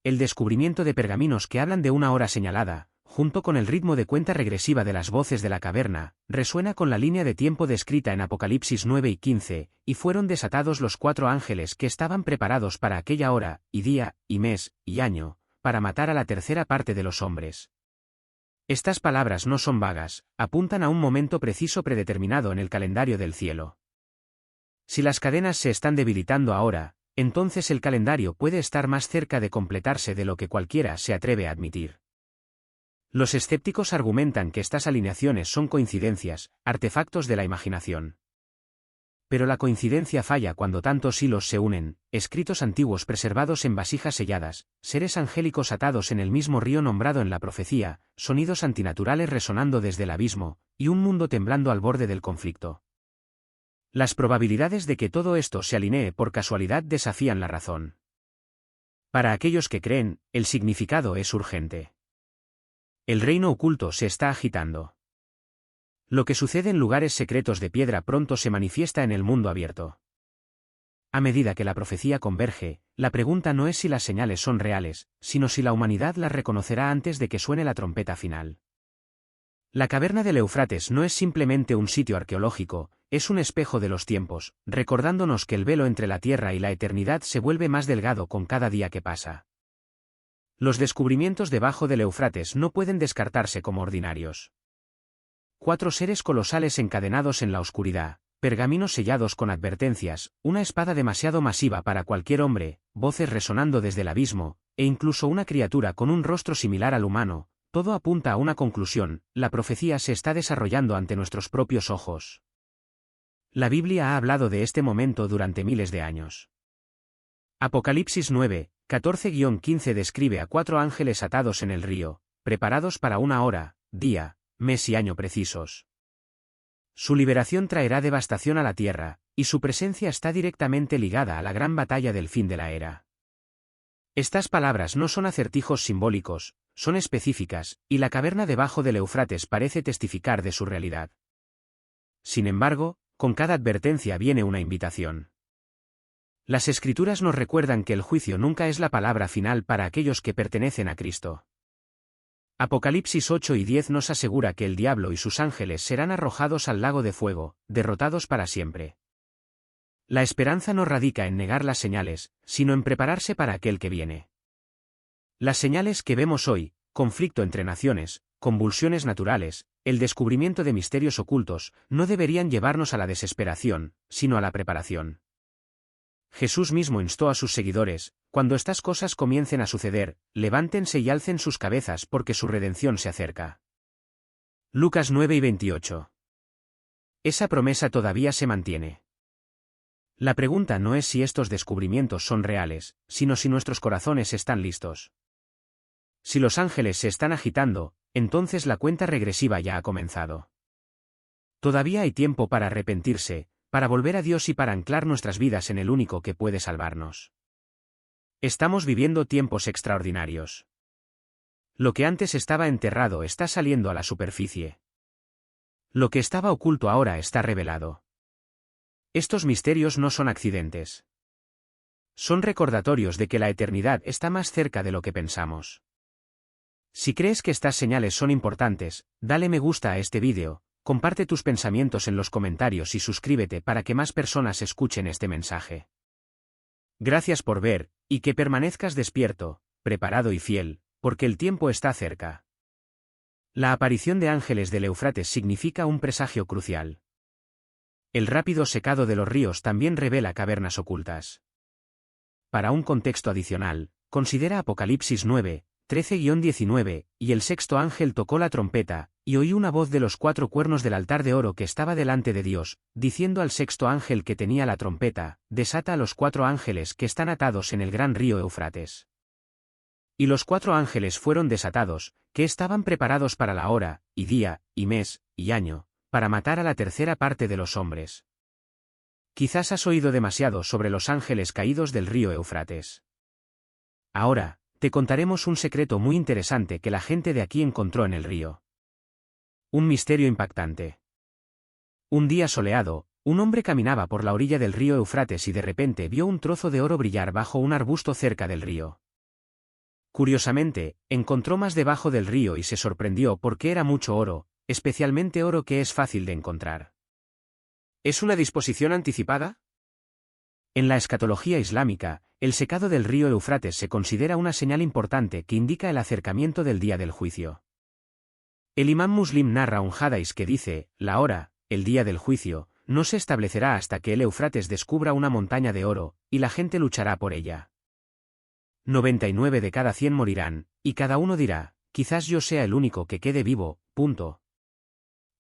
El descubrimiento de pergaminos que hablan de una hora señalada, junto con el ritmo de cuenta regresiva de las voces de la caverna, resuena con la línea de tiempo descrita en Apocalipsis 9 y 15, y fueron desatados los 4 ángeles que estaban preparados para aquella hora, y día, y mes, y año, para matar a la tercera parte de los hombres. Estas palabras no son vagas, apuntan a un momento preciso predeterminado en el calendario del cielo. Si las cadenas se están debilitando ahora, entonces el calendario puede estar más cerca de completarse de lo que cualquiera se atreve a admitir. Los escépticos argumentan que estas alineaciones son coincidencias, artefactos de la imaginación. Pero la coincidencia falla cuando tantos hilos se unen, escritos antiguos preservados en vasijas selladas, seres angélicos atados en el mismo río nombrado en la profecía, sonidos antinaturales resonando desde el abismo, y un mundo temblando al borde del conflicto. Las probabilidades de que todo esto se alinee por casualidad desafían la razón. Para aquellos que creen, el significado es urgente. El reino oculto se está agitando. Lo que sucede en lugares secretos de piedra pronto se manifiesta en el mundo abierto. A medida que la profecía converge, la pregunta no es si las señales son reales, sino si la humanidad las reconocerá antes de que suene la trompeta final. La caverna del Éufrates no es simplemente un sitio arqueológico, es un espejo de los tiempos, recordándonos que el velo entre la tierra y la eternidad se vuelve más delgado con cada día que pasa. Los descubrimientos debajo del Éufrates no pueden descartarse como ordinarios. 4 seres colosales encadenados en la oscuridad, pergaminos sellados con advertencias, una espada demasiado masiva para cualquier hombre, voces resonando desde el abismo, e incluso una criatura con un rostro similar al humano, todo apunta a una conclusión: la profecía se está desarrollando ante nuestros propios ojos. La Biblia ha hablado de este momento durante miles de años. Apocalipsis 9, 14-15 describe a 4 ángeles atados en el río, preparados para una hora, día, mes y año precisos. Su liberación traerá devastación a la tierra, y su presencia está directamente ligada a la gran batalla del fin de la era. Estas palabras no son acertijos simbólicos, son específicas, y la caverna debajo del Éufrates parece testificar de su realidad. Sin embargo, con cada advertencia viene una invitación. Las Escrituras nos recuerdan que el juicio nunca es la palabra final para aquellos que pertenecen a Cristo. Apocalipsis 8 y 10 nos asegura que el diablo y sus ángeles serán arrojados al lago de fuego, derrotados para siempre. La esperanza no radica en negar las señales, sino en prepararse para aquel que viene. Las señales que vemos hoy, conflicto entre naciones, convulsiones naturales, el descubrimiento de misterios ocultos, no deberían llevarnos a la desesperación, sino a la preparación. Jesús mismo instó a sus seguidores: cuando estas cosas comiencen a suceder, levántense y alcen sus cabezas porque su redención se acerca. Lucas 9 y 28. Esa promesa todavía se mantiene. La pregunta no es si estos descubrimientos son reales, sino si nuestros corazones están listos. Si los ángeles se están agitando, entonces la cuenta regresiva ya ha comenzado. Todavía hay tiempo para arrepentirse, para volver a Dios y para anclar nuestras vidas en el único que puede salvarnos. Estamos viviendo tiempos extraordinarios. Lo que antes estaba enterrado está saliendo a la superficie. Lo que estaba oculto ahora está revelado. Estos misterios no son accidentes. Son recordatorios de que la eternidad está más cerca de lo que pensamos. Si crees que estas señales son importantes, dale me gusta a este vídeo, comparte tus pensamientos en los comentarios y suscríbete para que más personas escuchen este mensaje. Gracias por ver, y que permanezcas despierto, preparado y fiel, porque el tiempo está cerca. La aparición de ángeles del Éufrates significa un presagio crucial. El rápido secado de los ríos también revela cavernas ocultas. Para un contexto adicional, considera Apocalipsis 9, 13-19, y el sexto ángel tocó la trompeta, y oí una voz de los 4 cuernos del altar de oro que estaba delante de Dios, diciendo al sexto ángel que tenía la trompeta: desata a los 4 ángeles que están atados en el gran río Éufrates. Y los 4 ángeles fueron desatados, que estaban preparados para la hora, y día, y mes, y año, para matar a la tercera parte de los hombres. Quizás has oído demasiado sobre los ángeles caídos del río Éufrates. Ahora, te contaremos un secreto muy interesante que la gente de aquí encontró en el río. Un misterio impactante. Un día soleado, un hombre caminaba por la orilla del río Éufrates y de repente vio un trozo de oro brillar bajo un arbusto cerca del río. Curiosamente, encontró más debajo del río y se sorprendió porque era mucho oro, especialmente oro que es fácil de encontrar. ¿Es una disposición anticipada? En la escatología islámica, el secado del río Éufrates se considera una señal importante que indica el acercamiento del día del juicio. El imán muslim narra un hadís que dice: la hora, el día del juicio, no se establecerá hasta que el Éufrates descubra una montaña de oro, y la gente luchará por ella. 99 de cada 100 morirán, y cada uno dirá: quizás yo sea el único que quede vivo.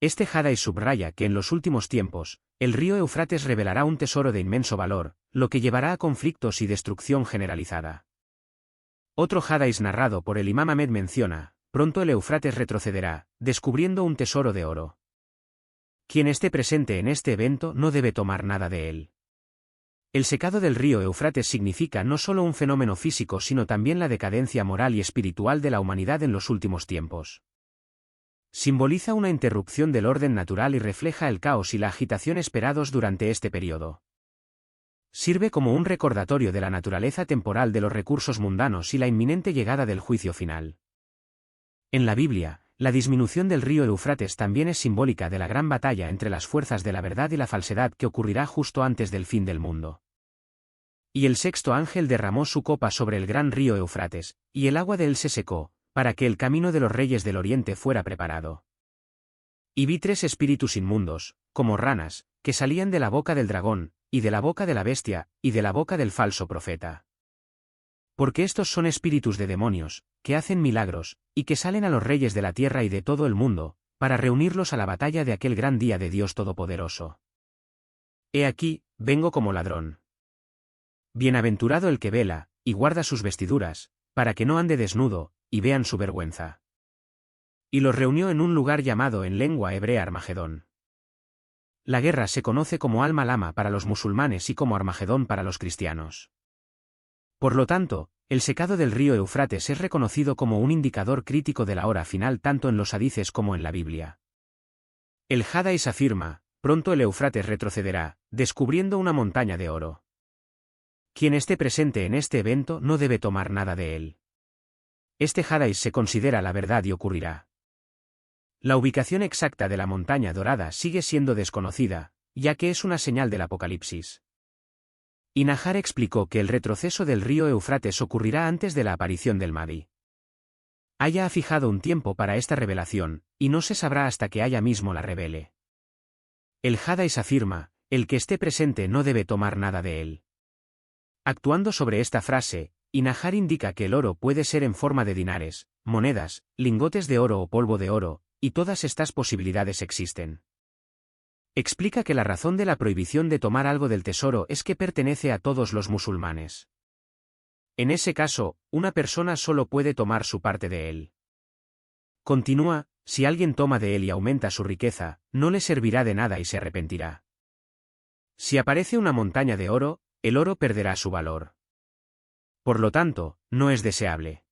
Este hadís subraya que en los últimos tiempos, el río Éufrates revelará un tesoro de inmenso valor, lo que llevará a conflictos y destrucción generalizada. Otro hadís narrado por el imam Ahmed menciona: pronto el Éufrates retrocederá, descubriendo un tesoro de oro. Quien esté presente en este evento no debe tomar nada de él. El secado del río Éufrates significa no solo un fenómeno físico sino también la decadencia moral y espiritual de la humanidad en los últimos tiempos. Simboliza una interrupción del orden natural y refleja el caos y la agitación esperados durante este periodo. Sirve como un recordatorio de la naturaleza temporal de los recursos mundanos y la inminente llegada del juicio final. En la Biblia, la disminución del río Éufrates también es simbólica de la gran batalla entre las fuerzas de la verdad y la falsedad que ocurrirá justo antes del fin del mundo. Y el sexto ángel derramó su copa sobre el gran río Éufrates, y el agua de él se secó, para que el camino de los reyes del oriente fuera preparado. Y vi 3 espíritus inmundos, como ranas, que salían de la boca del dragón, y de la boca de la bestia, y de la boca del falso profeta. Porque estos son espíritus de demonios, que hacen milagros, y que salen a los reyes de la tierra y de todo el mundo, para reunirlos a la batalla de aquel gran día de Dios Todopoderoso. He aquí, vengo como ladrón. Bienaventurado el que vela, y guarda sus vestiduras, para que no ande desnudo, y vean su vergüenza. Y los reunió en un lugar llamado en lengua hebrea Armagedón. La guerra se conoce como Al-Malama para los musulmanes y como Armagedón para los cristianos. Por lo tanto, el secado del río Éufrates es reconocido como un indicador crítico de la hora final tanto en los hadices como en la Biblia. El hadís afirma: pronto el Éufrates retrocederá, descubriendo una montaña de oro. Quien esté presente en este evento no debe tomar nada de él. Este Hadais se considera la verdad y ocurrirá. La ubicación exacta de la montaña dorada sigue siendo desconocida, ya que es una señal del Apocalipsis. Y Nahar explicó que el retroceso del río Éufrates ocurrirá antes de la aparición del Mahdi. Haya ha fijado un tiempo para esta revelación, y no se sabrá hasta que Haya mismo la revele. El Hadais afirma, el que esté presente no debe tomar nada de él. Actuando sobre esta frase, Nahar indica que el oro puede ser en forma de dinares, monedas, lingotes de oro o polvo de oro, y todas estas posibilidades existen. Explica que la razón de la prohibición de tomar algo del tesoro es que pertenece a todos los musulmanes. En ese caso, una persona solo puede tomar su parte de él. Continúa, si alguien toma de él y aumenta su riqueza, no le servirá de nada y se arrepentirá. Si aparece una montaña de oro, el oro perderá su valor. Por lo tanto, no es deseable.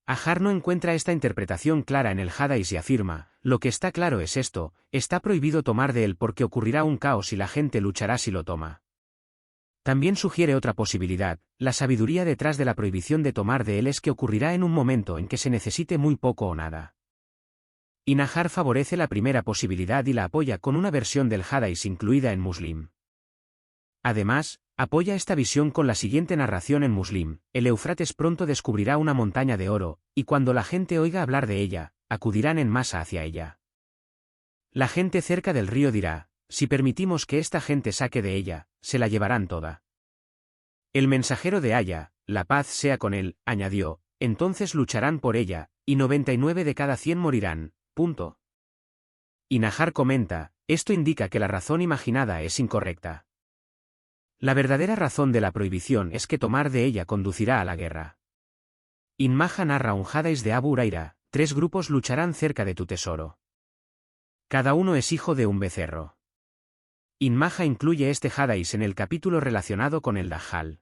Nahar no encuentra esta interpretación clara en el Hadais y afirma, lo que está claro es esto, está prohibido tomar de él porque ocurrirá un caos y la gente luchará si lo toma. También sugiere otra posibilidad, la sabiduría detrás de la prohibición de tomar de él es que ocurrirá en un momento en que se necesite muy poco o nada. Y Nahar favorece la primera posibilidad y la apoya con una versión del Hadais incluida en Muslim. Además, apoya esta visión con la siguiente narración en Muslim: el Éufrates pronto descubrirá una montaña de oro, y cuando la gente oiga hablar de ella, acudirán en masa hacia ella. La gente cerca del río dirá, si permitimos que esta gente saque de ella, se la llevarán toda. El mensajero de Haya, la paz sea con él, añadió, entonces lucharán por ella, y 99 de cada 100 morirán. Punto. Y Nahar comenta, esto indica que la razón imaginada es incorrecta. La verdadera razón de la prohibición es que tomar de ella conducirá a la guerra. Maja narra un Hadais de Abu Huraira, 3 grupos lucharán cerca de tu tesoro. Cada uno es hijo de un becerro. Maja incluye este Hadais en el capítulo relacionado con el Dajjal.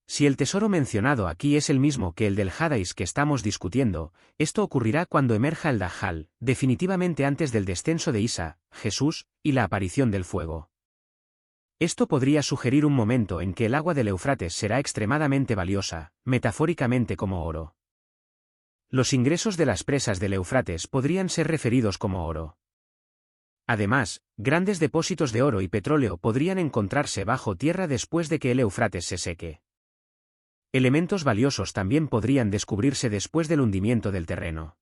Si el tesoro mencionado aquí es el mismo que el del Hadais que estamos discutiendo, esto ocurrirá cuando emerja el Dajjal, definitivamente antes del descenso de Isa, Jesús, y la aparición del fuego. Esto podría sugerir un momento en que el agua del Éufrates será extremadamente valiosa, metafóricamente como oro. Los ingresos de las presas del Éufrates podrían ser referidos como oro. Además, grandes depósitos de oro y petróleo podrían encontrarse bajo tierra después de que el Éufrates se seque. Elementos valiosos también podrían descubrirse después del hundimiento del terreno.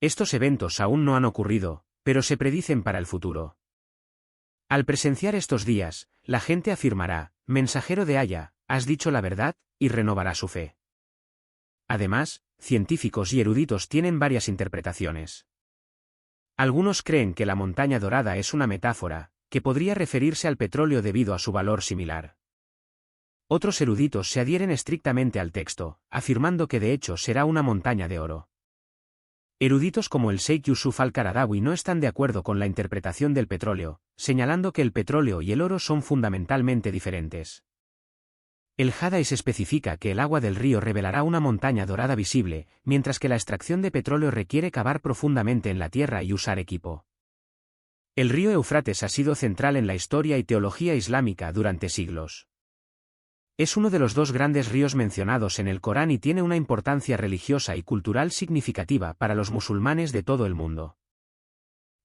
Estos eventos aún no han ocurrido, pero se predicen para el futuro. Al presenciar estos días, la gente afirmará, mensajero de Haya, has dicho la verdad, y renovará su fe. Además, científicos y eruditos tienen varias interpretaciones. Algunos creen que la montaña dorada es una metáfora, que podría referirse al petróleo debido a su valor similar. Otros eruditos se adhieren estrictamente al texto, afirmando que de hecho será una montaña de oro. Eruditos como el Sheikh Yusuf al-Qaradawi no están de acuerdo con la interpretación del petróleo, señalando que el petróleo y el oro son fundamentalmente diferentes. El Hadais especifica que el agua del río revelará una montaña dorada visible, mientras que la extracción de petróleo requiere cavar profundamente en la tierra y usar equipo. El río Éufrates ha sido central en la historia y teología islámica durante siglos. Es uno de los 2 grandes ríos mencionados en el Corán y tiene una importancia religiosa y cultural significativa para los musulmanes de todo el mundo.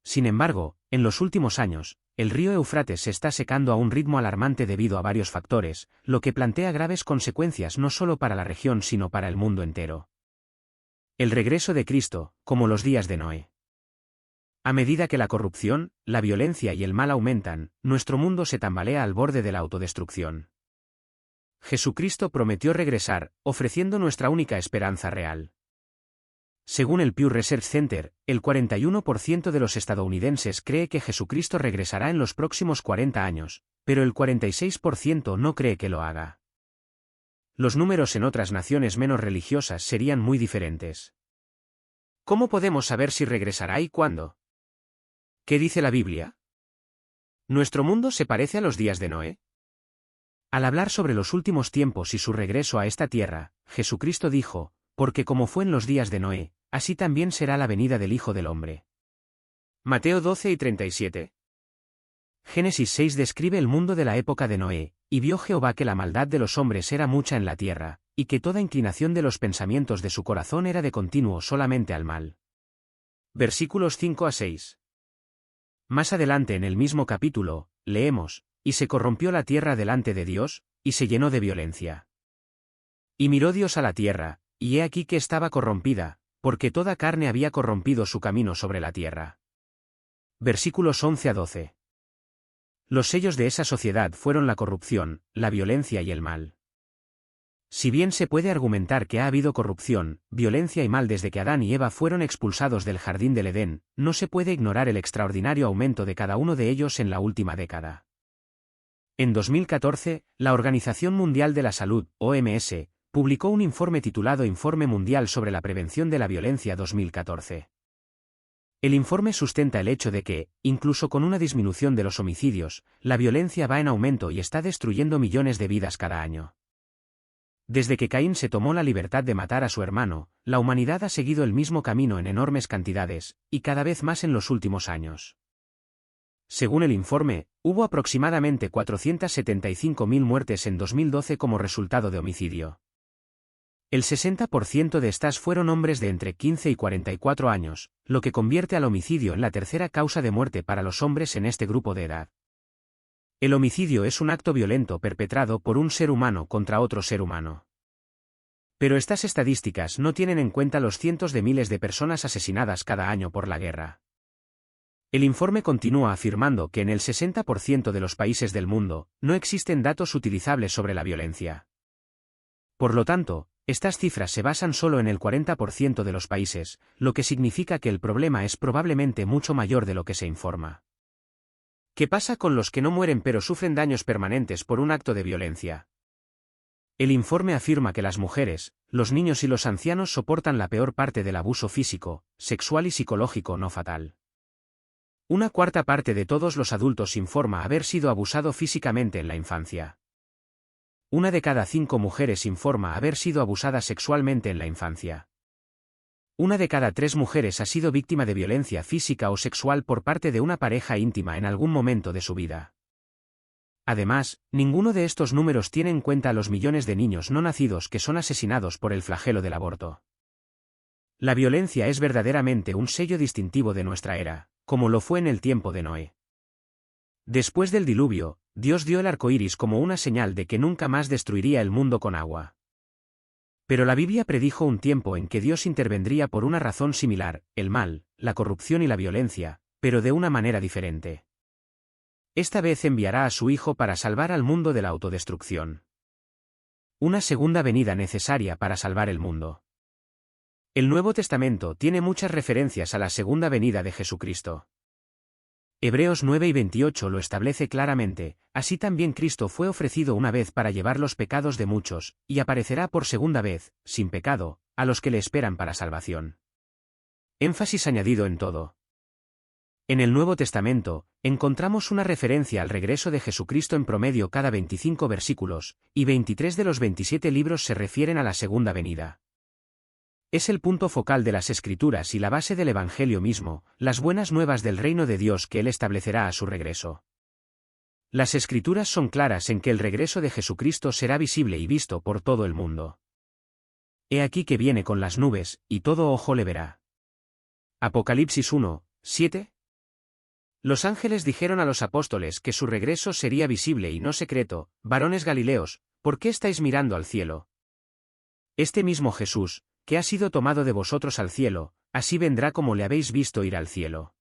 Sin embargo, en los últimos años, el río Éufrates se está secando a un ritmo alarmante debido a varios factores, lo que plantea graves consecuencias no solo para la región sino para el mundo entero. El regreso de Cristo, como los días de Noé. A medida que la corrupción, la violencia y el mal aumentan, nuestro mundo se tambalea al borde de la autodestrucción. Jesucristo prometió regresar, ofreciendo nuestra única esperanza real. Según el Pew Research Center, el 41% de los estadounidenses cree que Jesucristo regresará en los próximos 40 años, pero el 46% no cree que lo haga. Los números en otras naciones menos religiosas serían muy diferentes. ¿Cómo podemos saber si regresará y cuándo? ¿Qué dice la Biblia? ¿Nuestro mundo se parece a los días de Noé? Al hablar sobre los últimos tiempos y su regreso a esta tierra, Jesucristo dijo, porque como fue en los días de Noé, así también será la venida del Hijo del Hombre. Mateo 12 y 37. Génesis 6 describe el mundo de la época de Noé, y vio Jehová que la maldad de los hombres era mucha en la tierra, y que toda inclinación de los pensamientos de su corazón era de continuo solamente al mal. Versículos 5 a 6. Más adelante en el mismo capítulo, leemos, y se corrompió la tierra delante de Dios, y se llenó de violencia. Y miró Dios a la tierra, y he aquí que estaba corrompida, porque toda carne había corrompido su camino sobre la tierra. Versículos 11 a 12. Los sellos de esa sociedad fueron la corrupción, la violencia y el mal. Si bien se puede argumentar que ha habido corrupción, violencia y mal desde que Adán y Eva fueron expulsados del jardín del Edén, no se puede ignorar el extraordinario aumento de cada uno de ellos en la última década. En 2014, la Organización Mundial de la Salud, OMS, publicó un informe titulado Informe Mundial sobre la Prevención de la Violencia 2014. El informe sustenta el hecho de que, incluso con una disminución de los homicidios, la violencia va en aumento y está destruyendo millones de vidas cada año. Desde que Caín se tomó la libertad de matar a su hermano, la humanidad ha seguido el mismo camino en enormes cantidades, y cada vez más en los últimos años. Según el informe, hubo aproximadamente 475.000 muertes en 2012 como resultado de homicidio. El 60% de estas fueron hombres de entre 15 y 44 años, lo que convierte al homicidio en la tercera causa de muerte para los hombres en este grupo de edad. El homicidio es un acto violento perpetrado por un ser humano contra otro ser humano. Pero estas estadísticas no tienen en cuenta los cientos de miles de personas asesinadas cada año por la guerra. El informe continúa afirmando que en el 60% de los países del mundo, no existen datos utilizables sobre la violencia. Por lo tanto, estas cifras se basan solo en el 40% de los países, lo que significa que el problema es probablemente mucho mayor de lo que se informa. ¿Qué pasa con los que no mueren pero sufren daños permanentes por un acto de violencia? El informe afirma que las mujeres, los niños y los ancianos soportan la peor parte del abuso físico, sexual y psicológico no fatal. Una cuarta parte de todos los adultos informa haber sido abusado físicamente en la infancia. 1 de cada 5 mujeres informa haber sido abusada sexualmente en la infancia. 1 de cada 3 mujeres ha sido víctima de violencia física o sexual por parte de una pareja íntima en algún momento de su vida. Además, ninguno de estos números tiene en cuenta a los millones de niños no nacidos que son asesinados por el flagelo del aborto. La violencia es verdaderamente un sello distintivo de nuestra era, como lo fue en el tiempo de Noé. Después del diluvio, Dios dio el arco iris como una señal de que nunca más destruiría el mundo con agua. Pero la Biblia predijo un tiempo en que Dios intervendría por una razón similar, el mal, la corrupción y la violencia, pero de una manera diferente. Esta vez enviará a su Hijo para salvar al mundo de la autodestrucción. Una segunda venida necesaria para salvar el mundo. El Nuevo Testamento tiene muchas referencias a la segunda venida de Jesucristo. Hebreos 9 y 28 lo establece claramente, así también Cristo fue ofrecido una vez para llevar los pecados de muchos, y aparecerá por segunda vez, sin pecado, a los que le esperan para salvación. Énfasis añadido en todo. En el Nuevo Testamento, encontramos una referencia al regreso de Jesucristo en promedio cada 25 versículos, y 23 de los 27 libros se refieren a la segunda venida. Es el punto focal de las Escrituras y la base del Evangelio mismo, las buenas nuevas del reino de Dios que Él establecerá a su regreso. Las Escrituras son claras en que el regreso de Jesucristo será visible y visto por todo el mundo. He aquí que viene con las nubes, y todo ojo le verá. Apocalipsis 1, 7. Los ángeles dijeron a los apóstoles que su regreso sería visible y no secreto. Varones Galileos, ¿por qué estáis mirando al cielo? Este mismo Jesús, que ha sido tomado de vosotros al cielo, así vendrá como le habéis visto ir al cielo.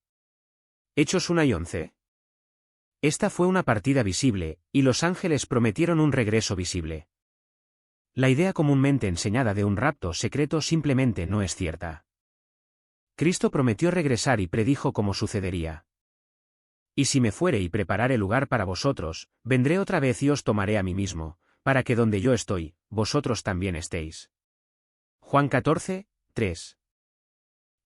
Hechos 1 y 11. Esta fue una partida visible, y los ángeles prometieron un regreso visible. La idea comúnmente enseñada de un rapto secreto simplemente no es cierta. Cristo prometió regresar y predijo cómo sucedería. Y si me fuere y preparare lugar para vosotros, vendré otra vez y os tomaré a mí mismo, para que donde yo estoy, vosotros también estéis. Juan 14, 3.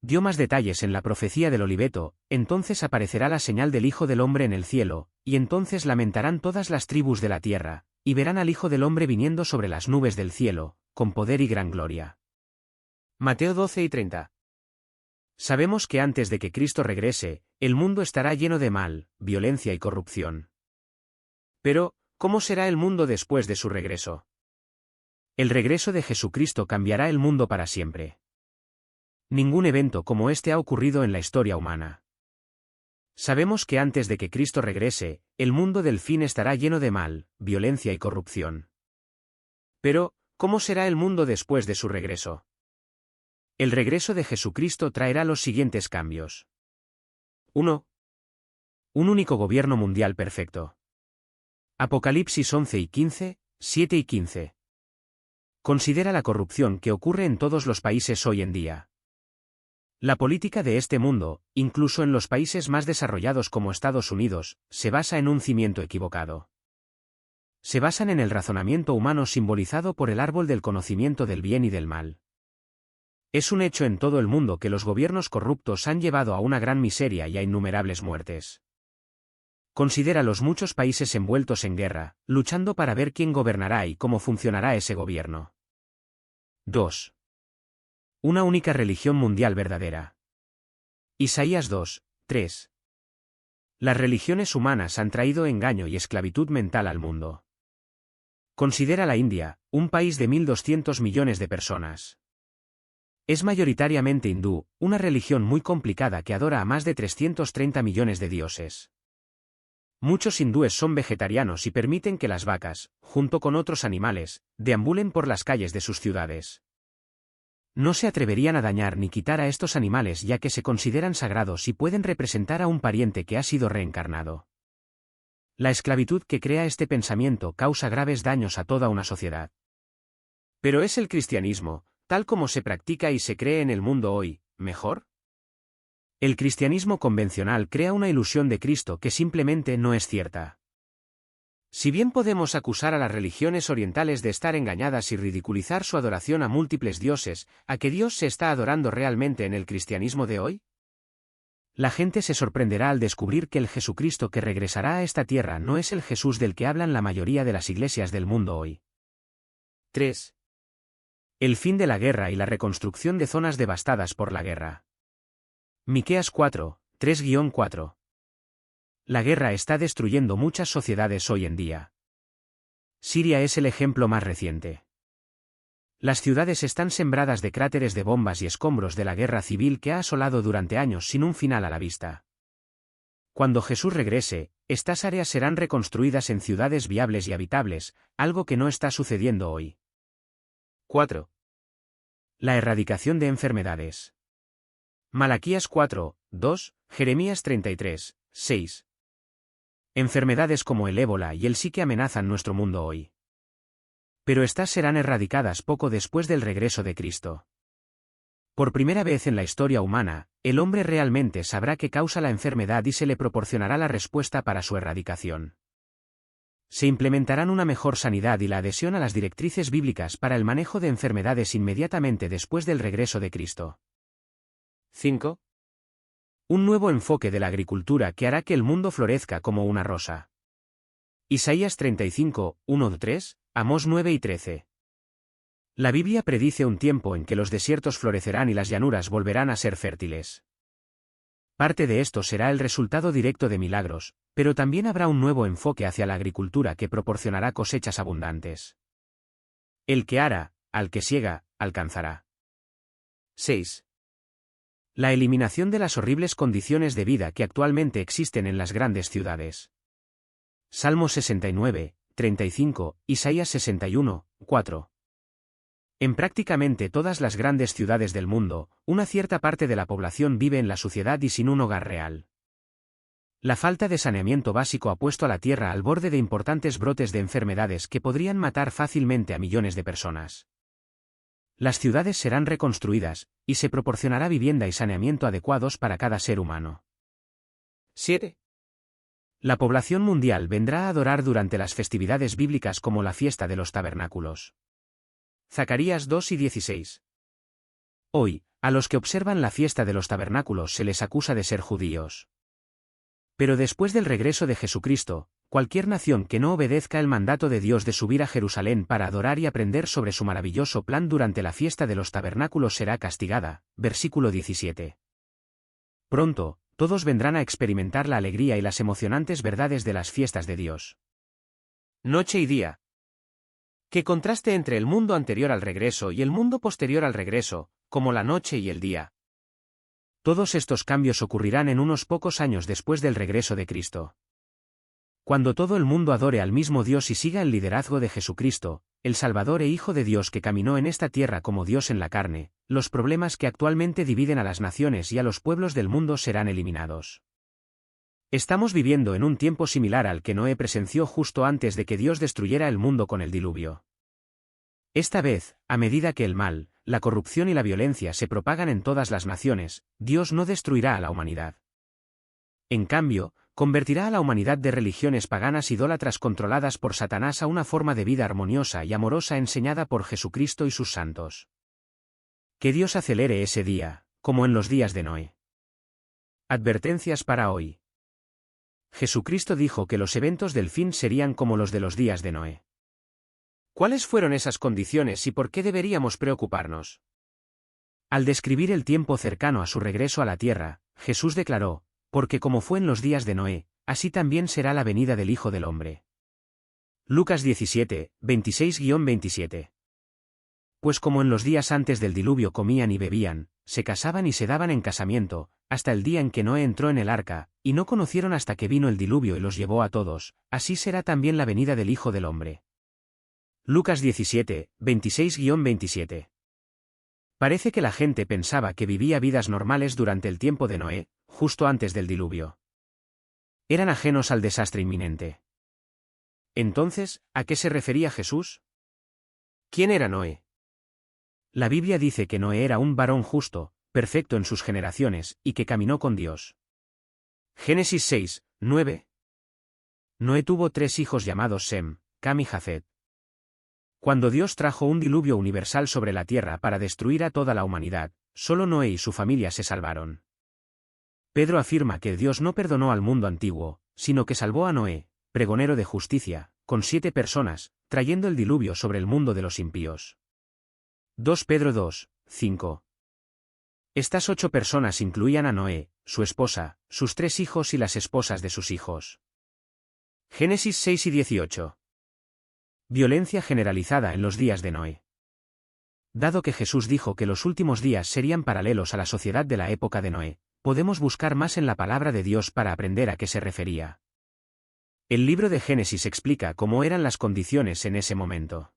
Dio más detalles en la profecía del Oliveto, entonces aparecerá la señal del Hijo del Hombre en el cielo, y entonces lamentarán todas las tribus de la tierra, y verán al Hijo del Hombre viniendo sobre las nubes del cielo, con poder y gran gloria. Mateo 12 y 30. Sabemos que antes de que Cristo regrese, el mundo estará lleno de mal, violencia y corrupción. Pero, ¿cómo será el mundo después de su regreso? El regreso de Jesucristo cambiará el mundo para siempre. Ningún evento como este ha ocurrido en la historia humana. Sabemos que antes de que Cristo regrese, el mundo del fin estará lleno de mal, violencia y corrupción. Pero, ¿cómo será el mundo después de su regreso? El regreso de Jesucristo traerá los siguientes cambios. 1. Un único gobierno mundial perfecto. Apocalipsis 11 y 15, 7 y 15. Considera la corrupción que ocurre en todos los países hoy en día. La política de este mundo, incluso en los países más desarrollados como Estados Unidos, se basa en un cimiento equivocado. Se basan en el razonamiento humano simbolizado por el árbol del conocimiento del bien y del mal. Es un hecho en todo el mundo que los gobiernos corruptos han llevado a una gran miseria y a innumerables muertes. Considera los muchos países envueltos en guerra, luchando para ver quién gobernará y cómo funcionará ese gobierno. 2. Una única religión mundial verdadera. Isaías 2, 3. Las religiones humanas han traído engaño y esclavitud mental al mundo. Considera la India, un país de 1.200 millones de personas. Es mayoritariamente hindú, una religión muy complicada que adora a más de 330 millones de dioses. Muchos hindúes son vegetarianos y permiten que las vacas, junto con otros animales, deambulen por las calles de sus ciudades. No se atreverían a dañar ni quitar a estos animales ya que se consideran sagrados y pueden representar a un pariente que ha sido reencarnado. La esclavitud que crea este pensamiento causa graves daños a toda una sociedad. Pero ¿es el cristianismo, tal como se practica y se cree en el mundo hoy, mejor? El cristianismo convencional crea una ilusión de Cristo que simplemente no es cierta. Si bien podemos acusar a las religiones orientales de estar engañadas y ridiculizar su adoración a múltiples dioses, ¿a qué Dios se está adorando realmente en el cristianismo de hoy? La gente se sorprenderá al descubrir que el Jesucristo que regresará a esta tierra no es el Jesús del que hablan la mayoría de las iglesias del mundo hoy. 3. El fin de la guerra y la reconstrucción de zonas devastadas por la guerra. Miqueas 4, 3-4. La guerra está destruyendo muchas sociedades hoy en día. Siria es el ejemplo más reciente. Las ciudades están sembradas de cráteres de bombas y escombros de la guerra civil que ha asolado durante años sin un final a la vista. Cuando Jesús regrese, estas áreas serán reconstruidas en ciudades viables y habitables, algo que no está sucediendo hoy. 4. La erradicación de enfermedades. Malaquías 4, 2, Jeremías 33, 6. Enfermedades como el ébola y el Zika amenazan nuestro mundo hoy. Pero estas serán erradicadas poco después del regreso de Cristo. Por primera vez en la historia humana, el hombre realmente sabrá qué causa la enfermedad y se le proporcionará la respuesta para su erradicación. Se implementarán una mejor sanidad y la adhesión a las directrices bíblicas para el manejo de enfermedades inmediatamente después del regreso de Cristo. 5. Un nuevo enfoque de la agricultura que hará que el mundo florezca como una rosa. Isaías 35, 1-3, Amós 9 y 13. La Biblia predice un tiempo en que los desiertos florecerán y las llanuras volverán a ser fértiles. Parte de esto será el resultado directo de milagros, pero también habrá un nuevo enfoque hacia la agricultura que proporcionará cosechas abundantes. El que ara, al que siega, alcanzará. 6. La eliminación de las horribles condiciones de vida que actualmente existen en las grandes ciudades. Salmo 69, 35, Isaías 61, 4. En prácticamente todas las grandes ciudades del mundo, una cierta parte de la población vive en la suciedad y sin un hogar real. La falta de saneamiento básico ha puesto a la tierra al borde de importantes brotes de enfermedades que podrían matar fácilmente a millones de personas. Las ciudades serán reconstruidas, y se proporcionará vivienda y saneamiento adecuados para cada ser humano. 7. La población mundial vendrá a adorar durante las festividades bíblicas como la fiesta de los tabernáculos. Zacarías 2 y 16. Hoy, a los que observan la fiesta de los tabernáculos se les acusa de ser judíos. Pero después del regreso de Jesucristo, cualquier nación que no obedezca el mandato de Dios de subir a Jerusalén para adorar y aprender sobre su maravilloso plan durante la fiesta de los tabernáculos será castigada. Versículo 17. Pronto, todos vendrán a experimentar la alegría y las emocionantes verdades de las fiestas de Dios. Noche y día. ¡Qué contraste entre el mundo anterior al regreso y el mundo posterior al regreso, como la noche y el día! Todos estos cambios ocurrirán en unos pocos años después del regreso de Cristo. Cuando todo el mundo adore al mismo Dios y siga el liderazgo de Jesucristo, el Salvador e Hijo de Dios que caminó en esta tierra como Dios en la carne, los problemas que actualmente dividen a las naciones y a los pueblos del mundo serán eliminados. Estamos viviendo en un tiempo similar al que Noé presenció justo antes de que Dios destruyera el mundo con el diluvio. Esta vez, a medida que el mal, la corrupción y la violencia se propagan en todas las naciones, Dios no destruirá a la humanidad. En cambio, convertirá a la humanidad de religiones paganas idólatras controladas por Satanás a una forma de vida armoniosa y amorosa enseñada por Jesucristo y sus santos. Que Dios acelere ese día, como en los días de Noé. Advertencias para hoy. Jesucristo dijo que los eventos del fin serían como los de los días de Noé. ¿Cuáles fueron esas condiciones y por qué deberíamos preocuparnos? Al describir el tiempo cercano a su regreso a la tierra, Jesús declaró: porque como fue en los días de Noé, así también será la venida del Hijo del Hombre. Lucas 17, 26-27. Pues como en los días antes del diluvio comían y bebían, se casaban y se daban en casamiento, hasta el día en que Noé entró en el arca, y no conocieron hasta que vino el diluvio y los llevó a todos, así será también la venida del Hijo del Hombre. Lucas 17, 26-27. Parece que la gente pensaba que vivía vidas normales durante el tiempo de Noé, justo antes del diluvio. Eran ajenos al desastre inminente. Entonces, ¿a qué se refería Jesús? ¿Quién era Noé? La Biblia dice que Noé era un varón justo, perfecto en sus generaciones, y que caminó con Dios. Génesis 6, 9. Noé tuvo 3 hijos llamados Sem, Cam y Jafet. Cuando Dios trajo un diluvio universal sobre la tierra para destruir a toda la humanidad, solo Noé y su familia se salvaron. Pedro afirma que Dios no perdonó al mundo antiguo, sino que salvó a Noé, pregonero de justicia, con 7 personas, trayendo el diluvio sobre el mundo de los impíos. 2 Pedro 2, 5. Estas 8 personas incluían a Noé, su esposa, sus 3 hijos y las esposas de sus hijos. Génesis 6 y 18. Violencia generalizada en los días de Noé. Dado que Jesús dijo que los últimos días serían paralelos a la sociedad de la época de Noé, podemos buscar más en la palabra de Dios para aprender a qué se refería. El libro de Génesis explica cómo eran las condiciones en ese momento.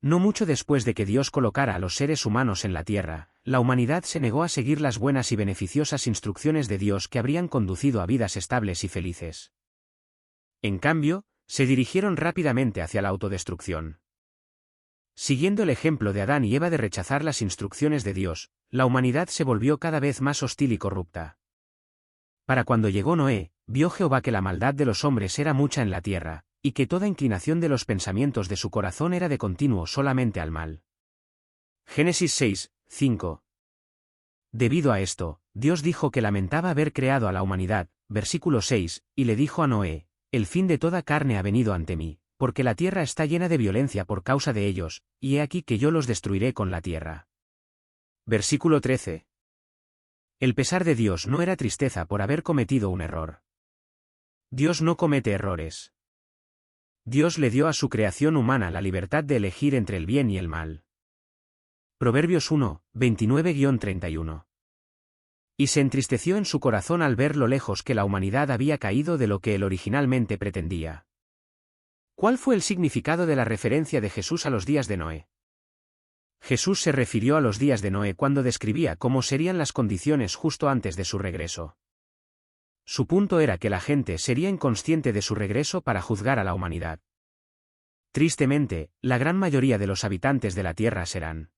No mucho después de que Dios colocara a los seres humanos en la tierra, la humanidad se negó a seguir las buenas y beneficiosas instrucciones de Dios que habrían conducido a vidas estables y felices. En cambio, se dirigieron rápidamente hacia la autodestrucción. Siguiendo el ejemplo de Adán y Eva de rechazar las instrucciones de Dios, la humanidad se volvió cada vez más hostil y corrupta. Para cuando llegó Noé, vio Jehová que la maldad de los hombres era mucha en la tierra, y que toda inclinación de los pensamientos de su corazón era de continuo solamente al mal. Génesis 6, 5. Debido a esto, Dios dijo que lamentaba haber creado a la humanidad, versículo 6, y le dijo a Noé: el fin de toda carne ha venido ante mí, porque la tierra está llena de violencia por causa de ellos, y he aquí que yo los destruiré con la tierra. Versículo 13. El pesar de Dios no era tristeza por haber cometido un error. Dios no comete errores. Dios le dio a su creación humana la libertad de elegir entre el bien y el mal. Proverbios 1, 29-31. Y se entristeció en su corazón al ver lo lejos que la humanidad había caído de lo que él originalmente pretendía. ¿Cuál fue el significado de la referencia de Jesús a los días de Noé? Jesús se refirió a los días de Noé cuando describía cómo serían las condiciones justo antes de su regreso. Su punto era que la gente sería inconsciente de su regreso para juzgar a la humanidad. Tristemente, la gran mayoría de los habitantes de la tierra serán